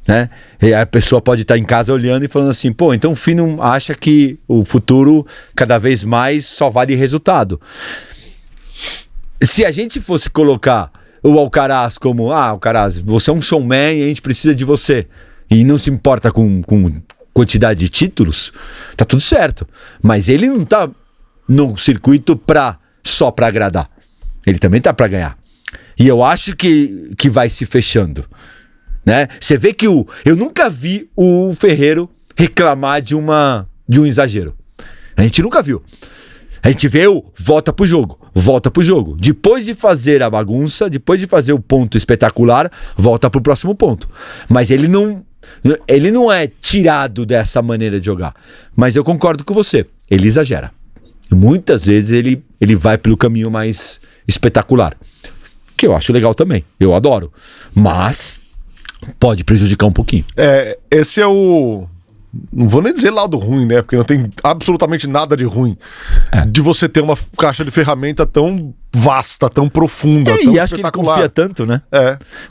né? E a pessoa pode estar em casa olhando e falando assim, pô, então o Fino acha que o futuro cada vez mais só vale resultado. Se a gente fosse colocar o Alcaraz como, Alcaraz, você é um showman e a gente precisa de você, e não se importa com quantidade de títulos, tá tudo certo. Mas ele não tá no circuito só pra agradar. Ele também tá pra ganhar. E eu acho que vai se fechando, né? Você vê que eu nunca vi o Ferreiro reclamar de um exagero. A gente nunca viu. A gente vê volta pro jogo. Depois de fazer a bagunça, depois de fazer o ponto espetacular, volta pro próximo ponto. Mas ele não é tirado dessa maneira de jogar. Mas eu concordo com você. Ele exagera. Muitas vezes ele vai pelo caminho mais espetacular. Que eu acho legal também. Eu adoro. Mas pode prejudicar um pouquinho. Esse é o... Não vou nem dizer lado ruim, né? Porque não tem absolutamente nada de ruim. De você ter uma caixa de ferramenta tão vasta, tão profunda, tão e acho que ele confia tanto, né?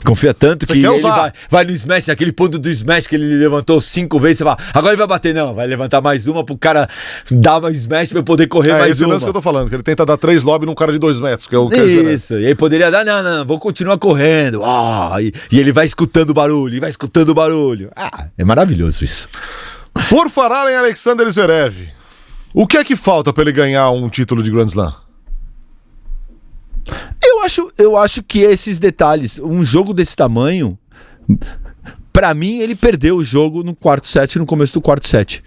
Confia tanto você que ele usar. vai no smash, naquele ponto do smash que ele levantou 5 vezes, você fala, agora ele vai bater. Não, vai levantar mais uma pro cara dar mais smash pra eu poder correr mais esse uma. lance que eu tô falando, que ele tenta dar 3 lobby num cara de 2 metros, que é o que Isso, e aí poderia dar, não, vou continuar correndo. E ele vai escutando o barulho, é maravilhoso isso. Por falar em Alexander Zverev, o que é que falta pra ele ganhar um título de Grand Slam? Eu acho que esses detalhes, um jogo desse tamanho, pra mim ele perdeu o jogo no quarto set, no começo do quarto set.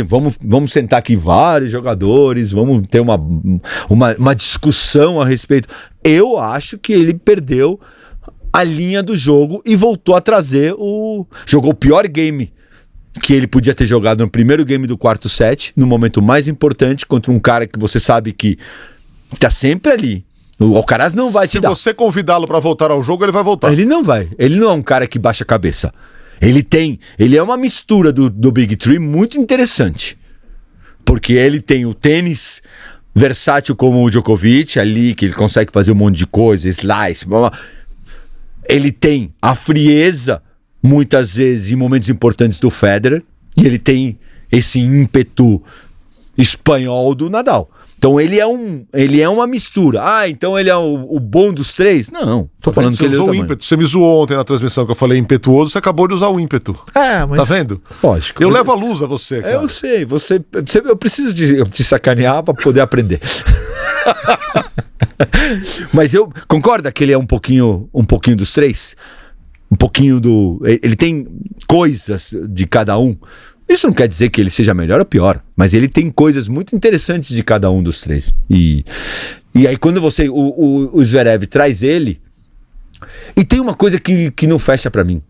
Vamos sentar aqui vários jogadores, vamos ter uma discussão a respeito. Eu acho que ele perdeu a linha do jogo e voltou a trazer jogou o pior game que ele podia ter jogado no primeiro game do quarto set, no momento mais importante, contra um cara que você sabe que tá sempre ali. O Alcaraz não vai te dar. Se você convidá-lo pra voltar ao jogo, ele vai voltar. Ele não vai. Ele não é um cara que baixa a cabeça. Ele é uma mistura do Big Three muito interessante. Porque ele tem o tênis versátil como o Djokovic, ali, que ele consegue fazer um monte de coisa, slice, blá, blá. Ele tem a frieza muitas vezes em momentos importantes do Federer, e ele tem esse ímpeto espanhol do Nadal. Então ele é uma mistura. Então ele é o bom dos três? Não, tô falando que ele é o tamanho. ímpeto. Você me zoou ontem na transmissão que eu falei impetuoso, você acabou de usar o ímpeto. Mas... Tá vendo? Lógico. Eu levo a luz a você, cara. Eu sei, eu preciso te sacanear pra poder aprender. Mas eu concorda que ele é um pouquinho dos três? Um pouquinho do... Ele tem coisas de cada um. Isso não quer dizer que ele seja melhor ou pior, mas ele tem coisas muito interessantes de cada um dos três. E aí quando você... O Zverev traz ele... E tem uma coisa que não fecha pra mim,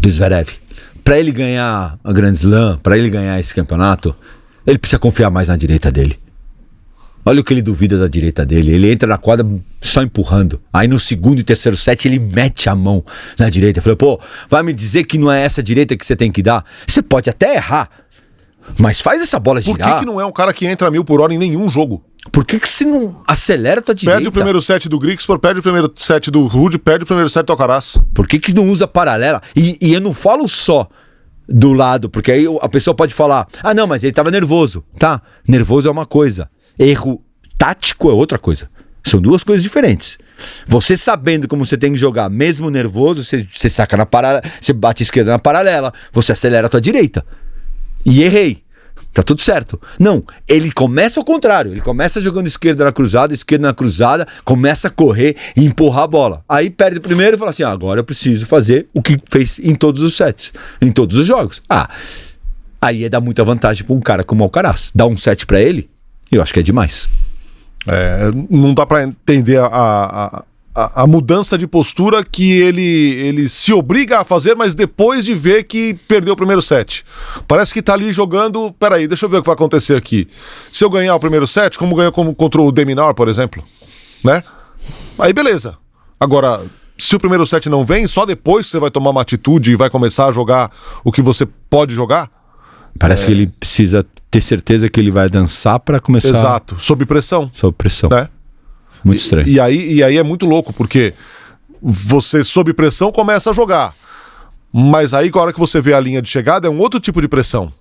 do Zverev. Pra ele ganhar a Grand Slam, pra ele ganhar esse campeonato, ele precisa confiar mais na direita dele. Olha o que ele duvida da direita dele. Ele entra na quadra só empurrando. Aí no segundo e terceiro set ele mete a mão na direita. Eu falei, pô, vai me dizer que não é essa direita que você tem que dar? Você pode até errar, mas faz essa bola girar. Por que não é um cara que entra 1000 por hora em nenhum jogo? Por que você não acelera a tua direita? Perde o primeiro set do Grigspor, perde o primeiro set do Ruud, perde o primeiro set do Alcaraz. Por que não usa paralela? E eu não falo só do lado, porque aí a pessoa pode falar, ah não, mas ele tava nervoso. Tá, nervoso é uma coisa. Erro tático é outra coisa. São duas coisas diferentes. Você sabendo como você tem que jogar, mesmo nervoso, você saca na paralela, você bate a esquerda na paralela, você acelera a tua direita. E errei. Tá tudo certo. Não, ele começa ao contrário. Ele começa jogando esquerda na cruzada, começa a correr e empurrar a bola. Aí perde o primeiro e fala assim, agora eu preciso fazer o que fez em todos os sets, em todos os jogos. Aí é dar muita vantagem pra um cara como o Alcaraz. Dar um set pra ele, eu acho que é demais. Não dá pra entender a mudança de postura que ele se obriga a fazer, mas depois de ver que perdeu o primeiro set. Parece que tá ali jogando, peraí, deixa eu ver o que vai acontecer aqui. Se eu ganhar o primeiro set, como ganhou contra o Deminar, por exemplo, né? Aí beleza. Agora, se o primeiro set não vem, só depois você vai tomar uma atitude e vai começar a jogar o que você pode jogar? Parece que ele precisa ter certeza que ele vai dançar pra começar... Exato, sob pressão. Sob pressão. Né? Muito estranho. E aí é muito louco, porque você, sob pressão, começa a jogar. Mas aí, a hora que você vê a linha de chegada, é um outro tipo de pressão.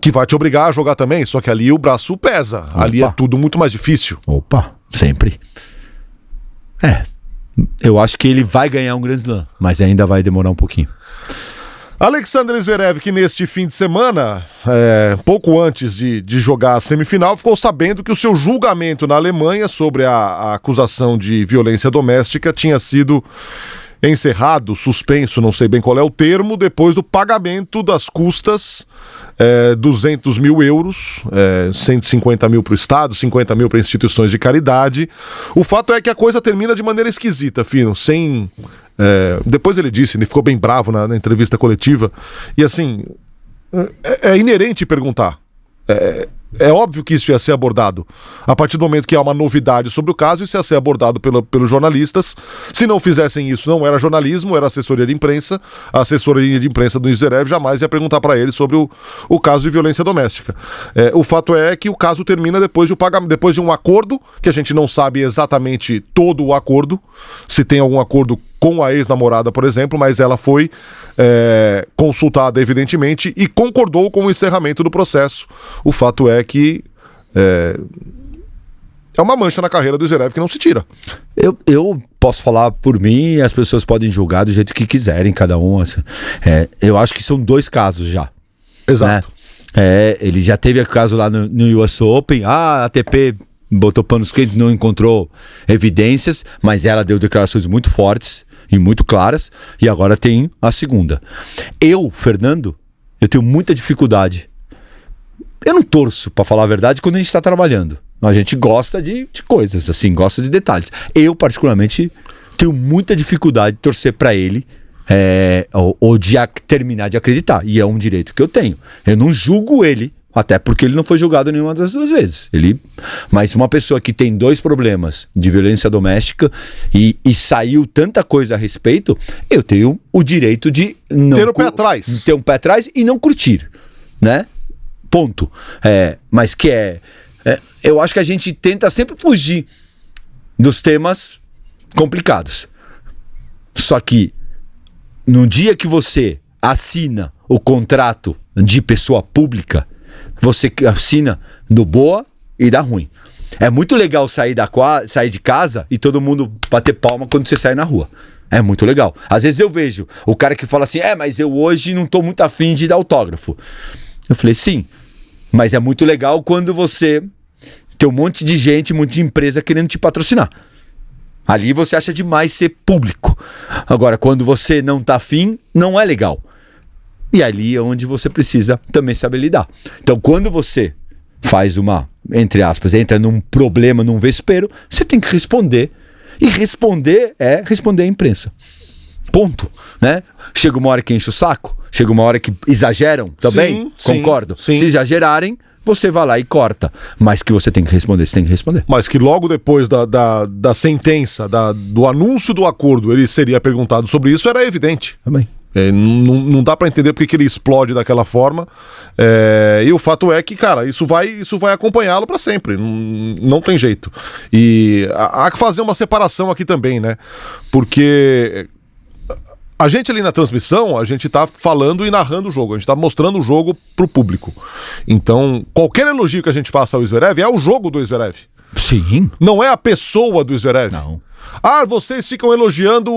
Que vai te obrigar a jogar também, só que ali o braço pesa. Opa. Ali é tudo muito mais difícil. Opa, sempre. Eu acho que ele vai ganhar um Grand Slam, mas ainda vai demorar um pouquinho. Alexander Zverev, que neste fim de semana, pouco antes de jogar a semifinal, ficou sabendo que o seu julgamento na Alemanha sobre a acusação de violência doméstica tinha sido encerrado, suspenso, não sei bem qual é o termo, depois do pagamento das custas, 200 mil euros, 150 mil para o Estado, 50 mil para instituições de caridade. O fato é que a coisa termina de maneira esquisita, Fino, sem... depois ele disse, ele ficou bem bravo na entrevista coletiva, e assim, é inerente perguntar. É óbvio que isso ia ser abordado. A partir do momento que há uma novidade sobre o caso, isso ia ser abordado pelos jornalistas. Se não fizessem isso, não era jornalismo, era assessoria de imprensa. A assessoria de imprensa do Zverev jamais ia perguntar para ele sobre o caso de violência doméstica. O fato é que o caso termina depois de um acordo, que a gente não sabe exatamente todo o acordo, se tem algum acordo com a ex-namorada, por exemplo, mas ela foi consultada, evidentemente, e concordou com o encerramento do processo. O fato é que é uma mancha na carreira do Zverev que não se tira. Eu posso falar por mim e as pessoas podem julgar do jeito que quiserem, cada um. Assim. Eu acho que são dois casos já. Exato. Né? Ele já teve o caso lá no US Open, a ATP botou panos quentes, não encontrou evidências, mas ela deu declarações muito fortes e muito claras, e agora tem a segunda. Fernando, eu tenho muita dificuldade. Eu não torço, pra falar a verdade, quando a gente tá trabalhando. A gente gosta de coisas, assim, gosta de detalhes. Eu, particularmente, tenho muita dificuldade de torcer pra ele, ou de terminar de acreditar. E é um direito que eu tenho. Eu não julgo ele, até porque ele não foi julgado nenhuma das duas vezes. Mas uma pessoa que tem 2 problemas de violência doméstica e saiu tanta coisa a respeito, eu tenho o direito de não ter o pé atrás. Ter um pé atrás e não curtir, né? Ponto. Mas eu acho que a gente tenta sempre fugir dos temas complicados. Só que no dia que você assina o contrato de pessoa pública, você assina do boa e da ruim. É muito legal sair de casa e todo mundo bater palma quando você sai na rua. É muito legal. Às vezes eu vejo o cara que fala assim, mas eu hoje não tô muito afim de dar autógrafo. Eu falei, sim, mas é muito legal quando você Tem um monte de gente, um monte de empresa querendo te patrocinar. Ali você acha demais ser público. Agora, quando você não tá afim, não é legal. E ali é onde você precisa também saber lidar. Então, quando você faz uma, entre aspas, entra num problema, num vespeiro, você tem que responder. E responder é responder à imprensa. Ponto, né? Chega uma hora que enche o saco, chega uma hora que exageram também, concordo. Sim. Se exagerarem, você vai lá e corta. Mas que você tem que responder, você tem que responder. Mas que logo depois da sentença, do anúncio do acordo, ele seria perguntado sobre isso, era evidente. Também. Não dá pra entender porque que ele explode daquela forma. E o fato é que, cara, isso vai acompanhá-lo pra sempre. Não tem jeito. E há que fazer uma separação aqui também, né? Porque a gente ali na transmissão, a gente tá falando e narrando o jogo. A gente tá mostrando o jogo pro público. Então, qualquer elogio que a gente faça ao Zverev é o jogo do Zverev. Sim. Não é a pessoa do Zverev. Não. Ah, vocês ficam elogiando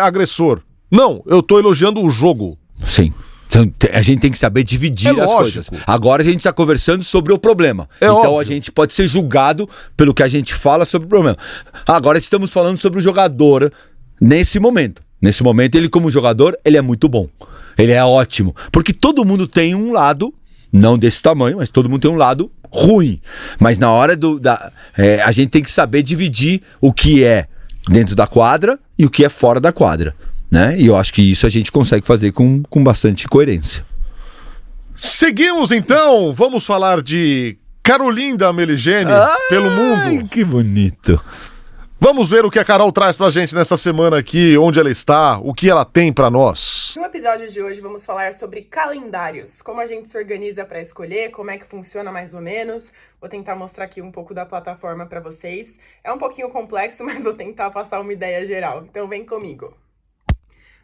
agressor. Não, eu tô elogiando o jogo. Sim. Então, a gente tem que saber dividir as coisas. Agora a gente está conversando sobre o problema. Então óbvio. A gente pode ser julgado pelo que a gente fala sobre o problema. Agora estamos falando sobre o jogador nesse momento. Nesse momento, ele como jogador, ele é muito bom. Ele é ótimo. Porque todo mundo tem um lado, não desse tamanho, mas todo mundo tem um lado ruim. Mas na hora a gente tem que saber dividir o que é dentro da quadra e o que é fora da quadra. Né? E eu acho que isso a gente consegue fazer com bastante coerência. Seguimos então, vamos falar de Carolinda Meligeni pelo mundo. Que bonito. Vamos ver o que a Carol traz pra gente nessa semana aqui, onde ela está, o que ela tem pra nós. No episódio de hoje vamos falar sobre calendários, como a gente se organiza para escolher, como é que funciona mais ou menos. Vou tentar mostrar aqui um pouco da plataforma pra vocês. É um pouquinho complexo, mas vou tentar passar uma ideia geral. Então vem comigo.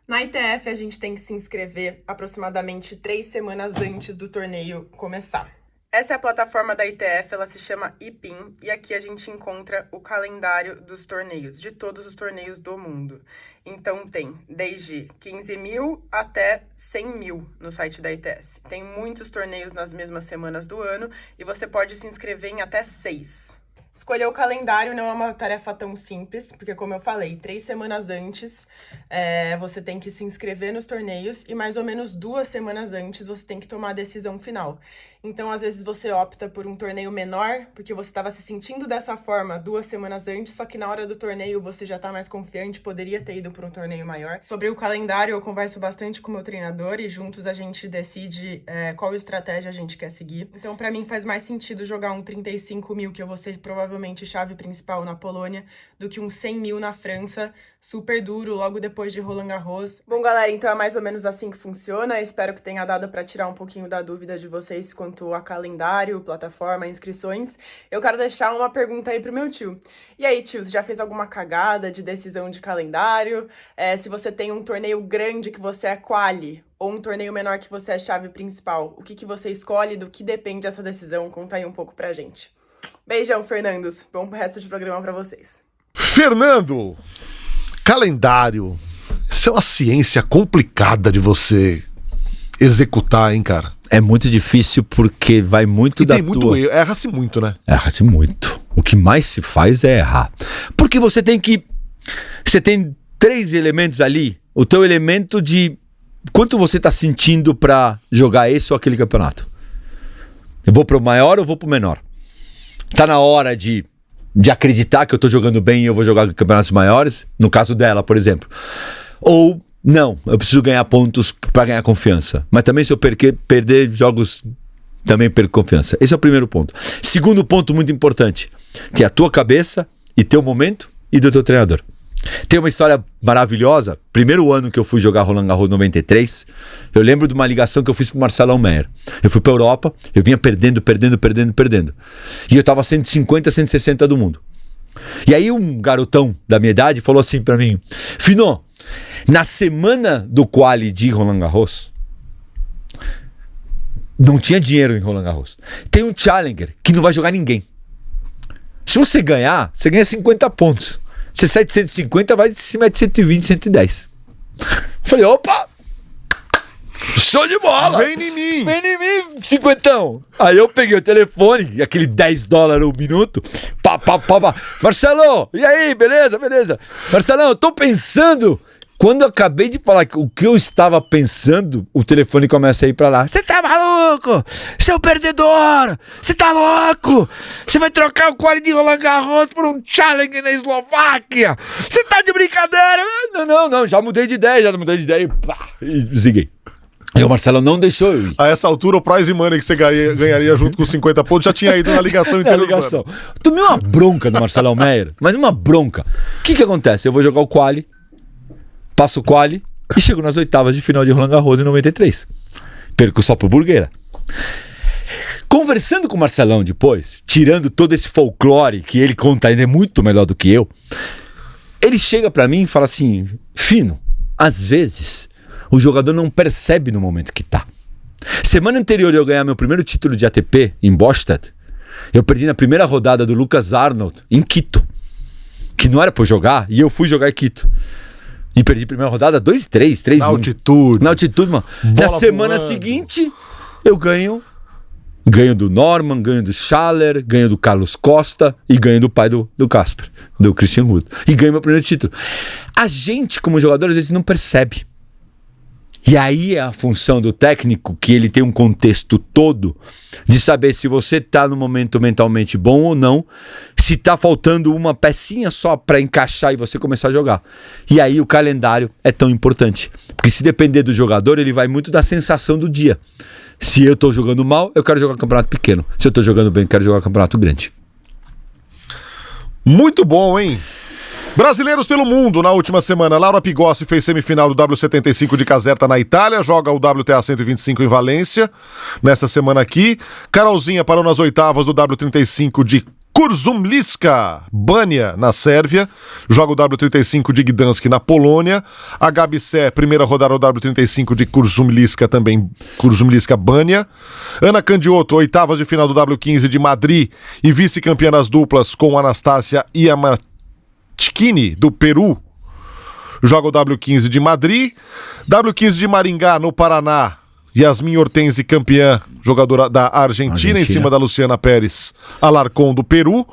Na ITF, a gente tem que se inscrever aproximadamente 3 semanas antes do torneio começar. Essa é a plataforma da ITF, ela se chama IPIN, e aqui a gente encontra o calendário dos torneios, de todos os torneios do mundo. Então tem desde 15 mil até 100 mil no site da ITF. Tem muitos torneios nas mesmas semanas do ano, e você pode se inscrever em até 6. Escolher o calendário não é uma tarefa tão simples, porque como eu falei, 3 semanas antes você tem que se inscrever nos torneios e mais ou menos 2 semanas antes você tem que tomar a decisão final. Então, às vezes você opta por um torneio menor, porque você estava se sentindo dessa forma 2 semanas antes, só que na hora do torneio você já está mais confiante, poderia ter ido por um torneio maior. Sobre o calendário, eu converso bastante com o meu treinador e juntos a gente decide qual estratégia a gente quer seguir. Então, para mim, faz mais sentido jogar um 35 mil, que eu vou ser provavelmente chave principal na Polônia, do que um 100 mil na França, super duro, logo depois de Roland Garros. Bom, galera, então é mais ou menos assim que funciona. Espero que tenha dado para tirar um pouquinho da dúvida de vocês quanto a calendário, plataforma, inscrições. Eu quero deixar uma pergunta aí pro meu tio. E aí, tio, você já fez alguma cagada de decisão de calendário? Se você tem um torneio grande que você é quali, ou um torneio menor que você é chave principal, o que você escolhe, do que depende essa decisão? Conta aí um pouco pra gente. Beijão, Fernandos. Bom resto de programa pra vocês. Fernando, calendário. Isso é uma ciência complicada de você executar, hein, cara? É muito difícil porque vai muito e da tem muito tua... erro, erra-se muito, né? Erra-se muito. O que mais se faz é errar. Porque você tem 3 elementos ali. O teu elemento de quanto você tá sentindo pra jogar esse ou aquele campeonato. Eu vou pro maior ou vou pro menor? Tá na hora de acreditar que eu tô jogando bem e eu vou jogar campeonatos maiores? No caso dela, por exemplo. Ou não, eu preciso ganhar pontos pra ganhar confiança. Mas também se eu perder jogos, também perco confiança. Esse é o primeiro ponto. Segundo ponto muito importante, que é a tua cabeça e teu momento e do teu treinador. Tem uma história maravilhosa. Primeiro ano que eu fui jogar Roland Garros 93, eu lembro de uma ligação que eu fiz pro Marcelão Meyer. Eu fui pra Europa, eu vinha perdendo. E eu tava 150, 160 do mundo. E aí um garotão da minha idade falou assim pra mim: Fino, na semana do quali de Roland Garros, não tinha dinheiro em Roland Garros. Tem um challenger que não vai jogar ninguém. Se você ganhar, você ganha 50 pontos. Você sai de 150, vai de cima de 120, 110. Falei, opa! Show de bola! Vem em mim! Vem em mim, cinquentão! Aí eu peguei o telefone, aquele $10 o minuto. Pá. Marcelo, e aí, beleza? Marcelão, eu tô pensando. Quando eu acabei de falar o que eu estava pensando, o telefone começa a ir pra lá. Você tá maluco? Seu perdedor! Você tá louco? Você vai trocar o quali de Roland Garros por um challenge na Eslováquia? Você tá de brincadeira? Não, já mudei de ideia e pá, e desliguei. E o Marcelo não deixou eu ir. A essa altura, o prize money que você ganharia junto com os 50 pontos já tinha ido na ligação inteira. Tomei uma bronca do Marcelo Meyer, mas uma bronca. O que acontece? Eu vou jogar o quali, passo o quali e chego nas oitavas de final de Roland Garros em 93. Perco só pro Burgueira. Conversando com o Marcelão depois, tirando todo esse folclore que ele conta ainda é muito melhor do que eu, ele chega pra mim e fala assim: Fino, às vezes o jogador não percebe no momento que tá. Semana anterior eu ganhar meu primeiro título de ATP em Bostad, eu perdi na primeira rodada do Lucas Arnold em Quito, que não era pra eu jogar, e eu fui jogar em Quito. E perdi a primeira rodada 2-3, 3-1. Na altitude, mano. Bola Na semana voando. seguinte, eu ganho do Norman, ganho do Schaller, ganho do Carlos Costa e ganho do pai do Casper, do Christian Ruud. E ganho meu primeiro título. A gente, como jogador, às vezes não percebe. E aí é a função do técnico, que ele tem um contexto todo, de saber se você tá no momento mentalmente bom ou não, se tá faltando uma pecinha só para encaixar e você começar a jogar. E aí o calendário é tão importante, porque se depender do jogador, ele vai muito da sensação do dia. Se eu tô jogando mal, eu quero jogar campeonato pequeno. Se eu tô jogando bem, eu quero jogar campeonato grande. Muito bom, hein? Brasileiros pelo mundo na última semana. Laura Pigossi fez semifinal do W75 de Caserta na Itália, joga o WTA 125 em Valência nessa semana aqui. Carolzinha parou nas oitavas do W35 de Kurzumliska, Bânia, na Sérvia, joga o W35 de Gdansk na Polônia. A Gabi Sé, primeira rodada do W35 de Kurzumliska, também Kurzumliska, Bânia. Ana Candiotto, oitavas de final do W15 de Madrid e vice-campeã nas duplas com Anastasia Yamatchkini, do Peru, joga o W15 de Madrid. W15 de Maringá, no Paraná, Yasmin Hortense, campeã, jogadora da Argentina, em cima da Luciana Pérez Alarcón, do Peru.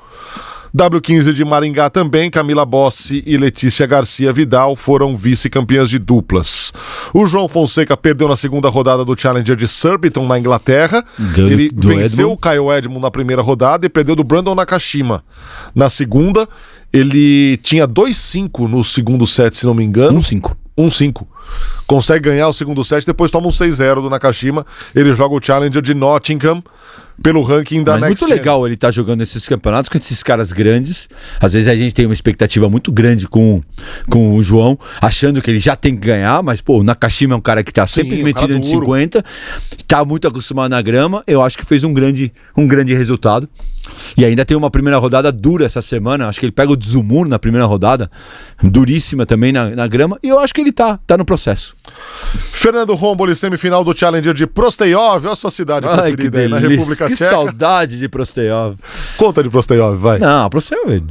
W15 de Maringá também, Camila Bossi e Letícia Garcia Vidal foram vice-campeãs de duplas. O João Fonseca perdeu na segunda rodada do Challenger de Surbiton, na Inglaterra. Ele venceu o Kyle Edmund na primeira rodada e perdeu do Brandon Nakashima na segunda. Ele tinha 2-5 no segundo set, se não me engano. 1-5. Consegue ganhar o segundo set, depois toma um 6-0 do Nakashima. Ele joga o Challenger de Nottingham pelo ranking da Mas Next muito Gen. legal ele estar jogando esses campeonatos com esses caras grandes. Às vezes a gente tem uma expectativa muito grande com o João, achando que ele já tem que ganhar, mas pô, o Nakashima é um cara que tá sempre um metido cara entre duro. 50, tá muito acostumado na grama. Eu acho que fez um grande resultado. E ainda tem uma primeira rodada dura essa semana. Acho que ele pega o Dzumhur na primeira rodada, duríssima também na grama. E eu acho que ele tá no processo. Fernando Romboli, semifinal do Challenger de Prosteyov, olha a sua cidade Ai, que preferida aí, na delícia. República Que Tcheca. saudade de Prosteyov. Conta de Prosteyov, vai. Não, Prosteyov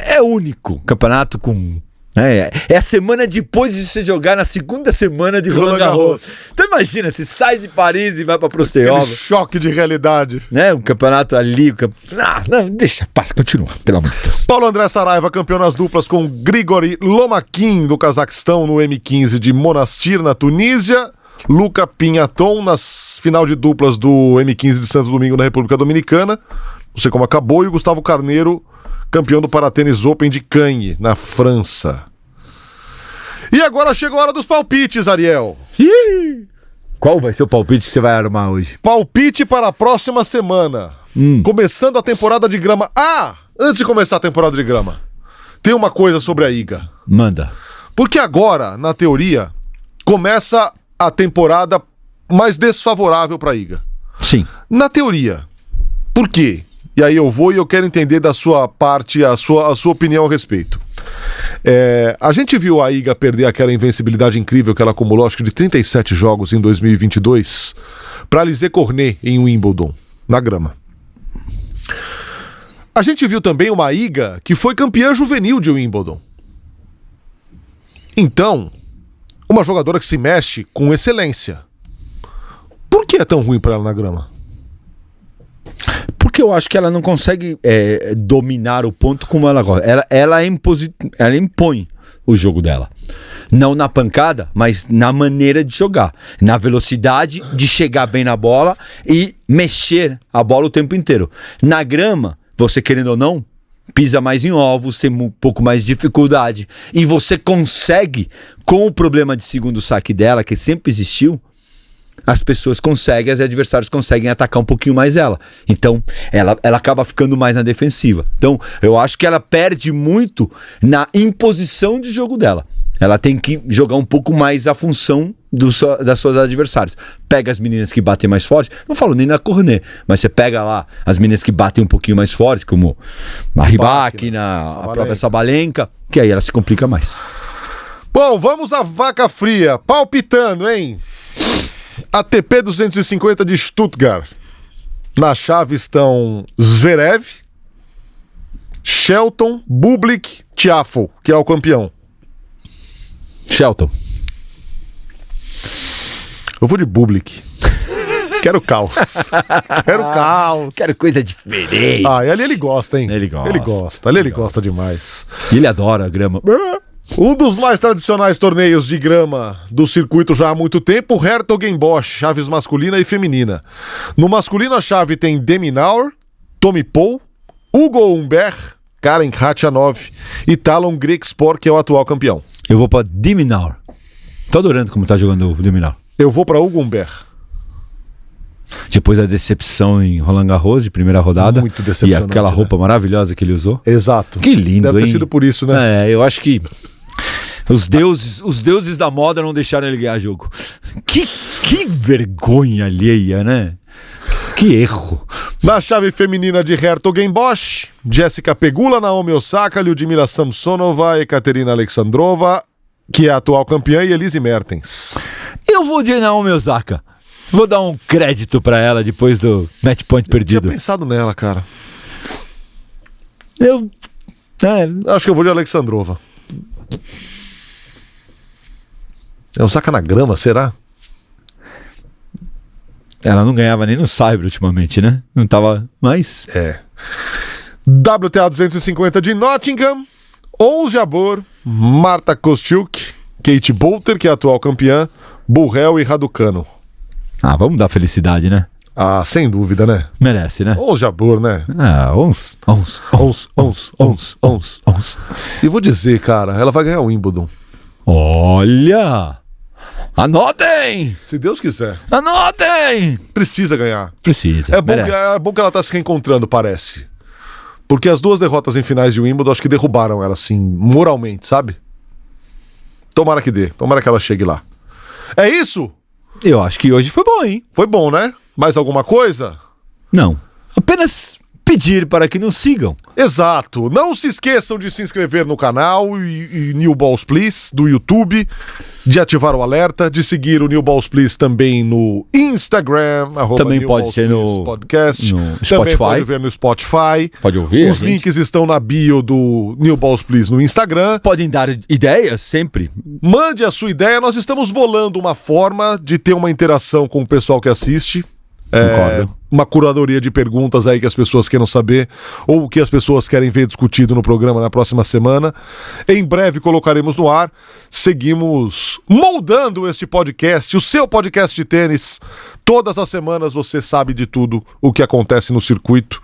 é único. Campeonato com... É a semana depois de você jogar na segunda semana de Roland Garros. Então imagina, você sai de Paris e vai pra Aquele Prosteyov, choque de realidade. né? Um campeonato ali. Não, deixa, passa, continua, pelo amor de Deus. Paulo André Saraiva, campeão nas duplas com Grigori Lomakin, do Cazaquistão, no M15 de Monastir, na Tunísia. Luca Pinhaton, na final de duplas do M15 de Santo Domingo, na República Dominicana. Não sei como acabou. E o Gustavo Carneiro, campeão do Paratênis Open de Cannes, na França. E agora chegou a hora dos palpites, Ariel. Qual vai ser o palpite que você vai armar hoje? Palpite para a próxima semana. Começando a temporada de grama. Antes de começar a temporada de grama, tem uma coisa sobre a Iga. Manda. Porque agora, na teoria, começa a temporada mais desfavorável para a Iga. Sim. Na teoria. Por quê? E aí eu quero entender da sua parte a sua opinião a respeito. A gente viu a Iga perder aquela invencibilidade incrível que ela acumulou, acho que de 37 jogos em 2022, para Alizé Cornet em Wimbledon, na grama. A gente viu também uma Iga que foi campeã juvenil de Wimbledon. Então, uma jogadora que se mexe com excelência. Por que é tão ruim pra ela na grama? Porque eu acho que ela não consegue dominar o ponto como ela gosta. Ela impõe o jogo dela. Não na pancada, mas na maneira de jogar. Na velocidade de chegar bem na bola e mexer a bola o tempo inteiro. Na grama, você querendo ou não, pisa mais em ovos, tem um pouco mais de dificuldade. E você consegue, com o problema de segundo saque dela, que sempre existiu, as pessoas conseguem, os adversários conseguem atacar um pouquinho mais ela. Então, ela acaba ficando mais na defensiva. Então, eu acho que ela perde muito na imposição de jogo dela. Ela tem que jogar um pouco mais a função das suas adversários. Pega as meninas que batem mais forte, não falo nem na Cornet, mas você pega lá as meninas que batem um pouquinho mais forte, como a Rybakina, a própria Sabalenka, que aí ela se complica mais. Bom, vamos à vaca fria. Palpitando, hein? ATP 250 de Stuttgart. Na chave estão Zverev, Shelton, Bublik, Tiafoe, que é o campeão. Shelton. Eu vou de Bublik. Quero caos. Quero caos. Quero coisa diferente. Ah, e ali ele gosta, hein? Ele gosta. Ele gosta. Ali ele gosta demais. E ele adora a grama. Um dos mais tradicionais torneios de grama do circuito já há muito tempo, o Hertogenbosch, chaves masculina e feminina. No masculino a chave tem Deminaur, Tommy Paul, Hugo Humbert, Karen Khachanov e Talon Griekspoor, que é o atual campeão. Eu vou pra Deminaur. Tô adorando como tá jogando o Deminaur. Eu vou pra Hugo Humbert. Depois da decepção em Roland Garros de primeira rodada. Muito decepcionante, e aquela roupa maravilhosa que ele usou. Exato. Que lindo, Deve ter hein? sido por isso, né? Eu acho que os deuses da moda não deixaram ele ganhar jogo. Que vergonha alheia, né? Que erro. Na chave feminina de Hertogenbosch, Jessica Pegula, Naomi Osaka, Lyudmila Samsonova, Ekaterina Alexandrova, que é a atual campeã, e Elise Mertens. Eu vou de Naomi Osaka. Vou dar um crédito pra ela depois do match point perdido. Eu tinha pensado nela, cara. Acho que eu vou de Alexandrova. É Osaka na grama, será? Ela não ganhava nem no Cyber ultimamente, né? Não tava mais. WTA 250 de Nottingham, Ons Jabeur, Marta Kostyuk, Kate Boulter, que é a atual campeã, Burrell e Raducanu. Ah, vamos dar felicidade, né? Ah, sem dúvida, né? Merece, né? Ons Jabeur, né? Ah, Ons. E vou dizer, cara, ela vai ganhar o Wimbledon. Olha! Anotem! Se Deus quiser. Anotem! Precisa ganhar. Precisa. É bom que ela tá se reencontrando, parece. Porque as duas derrotas em finais de Wimbledon acho que derrubaram ela, assim, moralmente, sabe? Tomara que dê. Tomara que ela chegue lá. É isso? Eu acho que hoje foi bom, hein? Foi bom, né? Mais alguma coisa? Não. Apenas pedir para que nos sigam. Exato. Não se esqueçam de se inscrever no canal e New Balls Please do YouTube, de ativar o alerta, de seguir o New Balls Please também no Instagram, também New pode Balls ser Please no podcast, no também Spotify. pode ver no Spotify. Pode ouvir. Os links estão na bio do New Balls Please no Instagram. Podem dar ideias sempre. Mande a sua ideia. Nós estamos bolando uma forma de ter uma interação com o pessoal que assiste. Concordo. Uma curadoria de perguntas aí que as pessoas queiram saber ou o que as pessoas querem ver discutido no programa na próxima semana. Em breve colocaremos no ar. Seguimos moldando este podcast, o seu podcast de tênis. Todas as semanas você sabe de tudo o que acontece no circuito,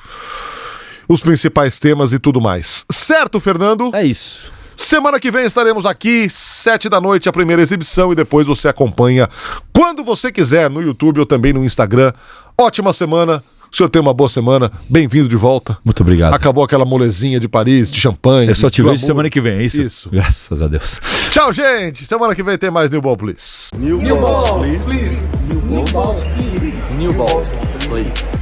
os principais temas e tudo mais. Certo, Fernando? É isso. Semana que vem estaremos aqui, 7 da noite, a primeira exibição, e depois você acompanha quando você quiser, no YouTube ou também no Instagram. Ótima semana, o senhor tem uma boa semana, bem-vindo de volta. Muito obrigado. Acabou aquela molezinha de Paris, de champanhe. Eu só te de vejo glamour. semana que vem, é isso? Isso. Graças a Deus. Tchau, gente. Semana que vem tem mais New Ball, please. New balls, please. New balls, please. New balls, please.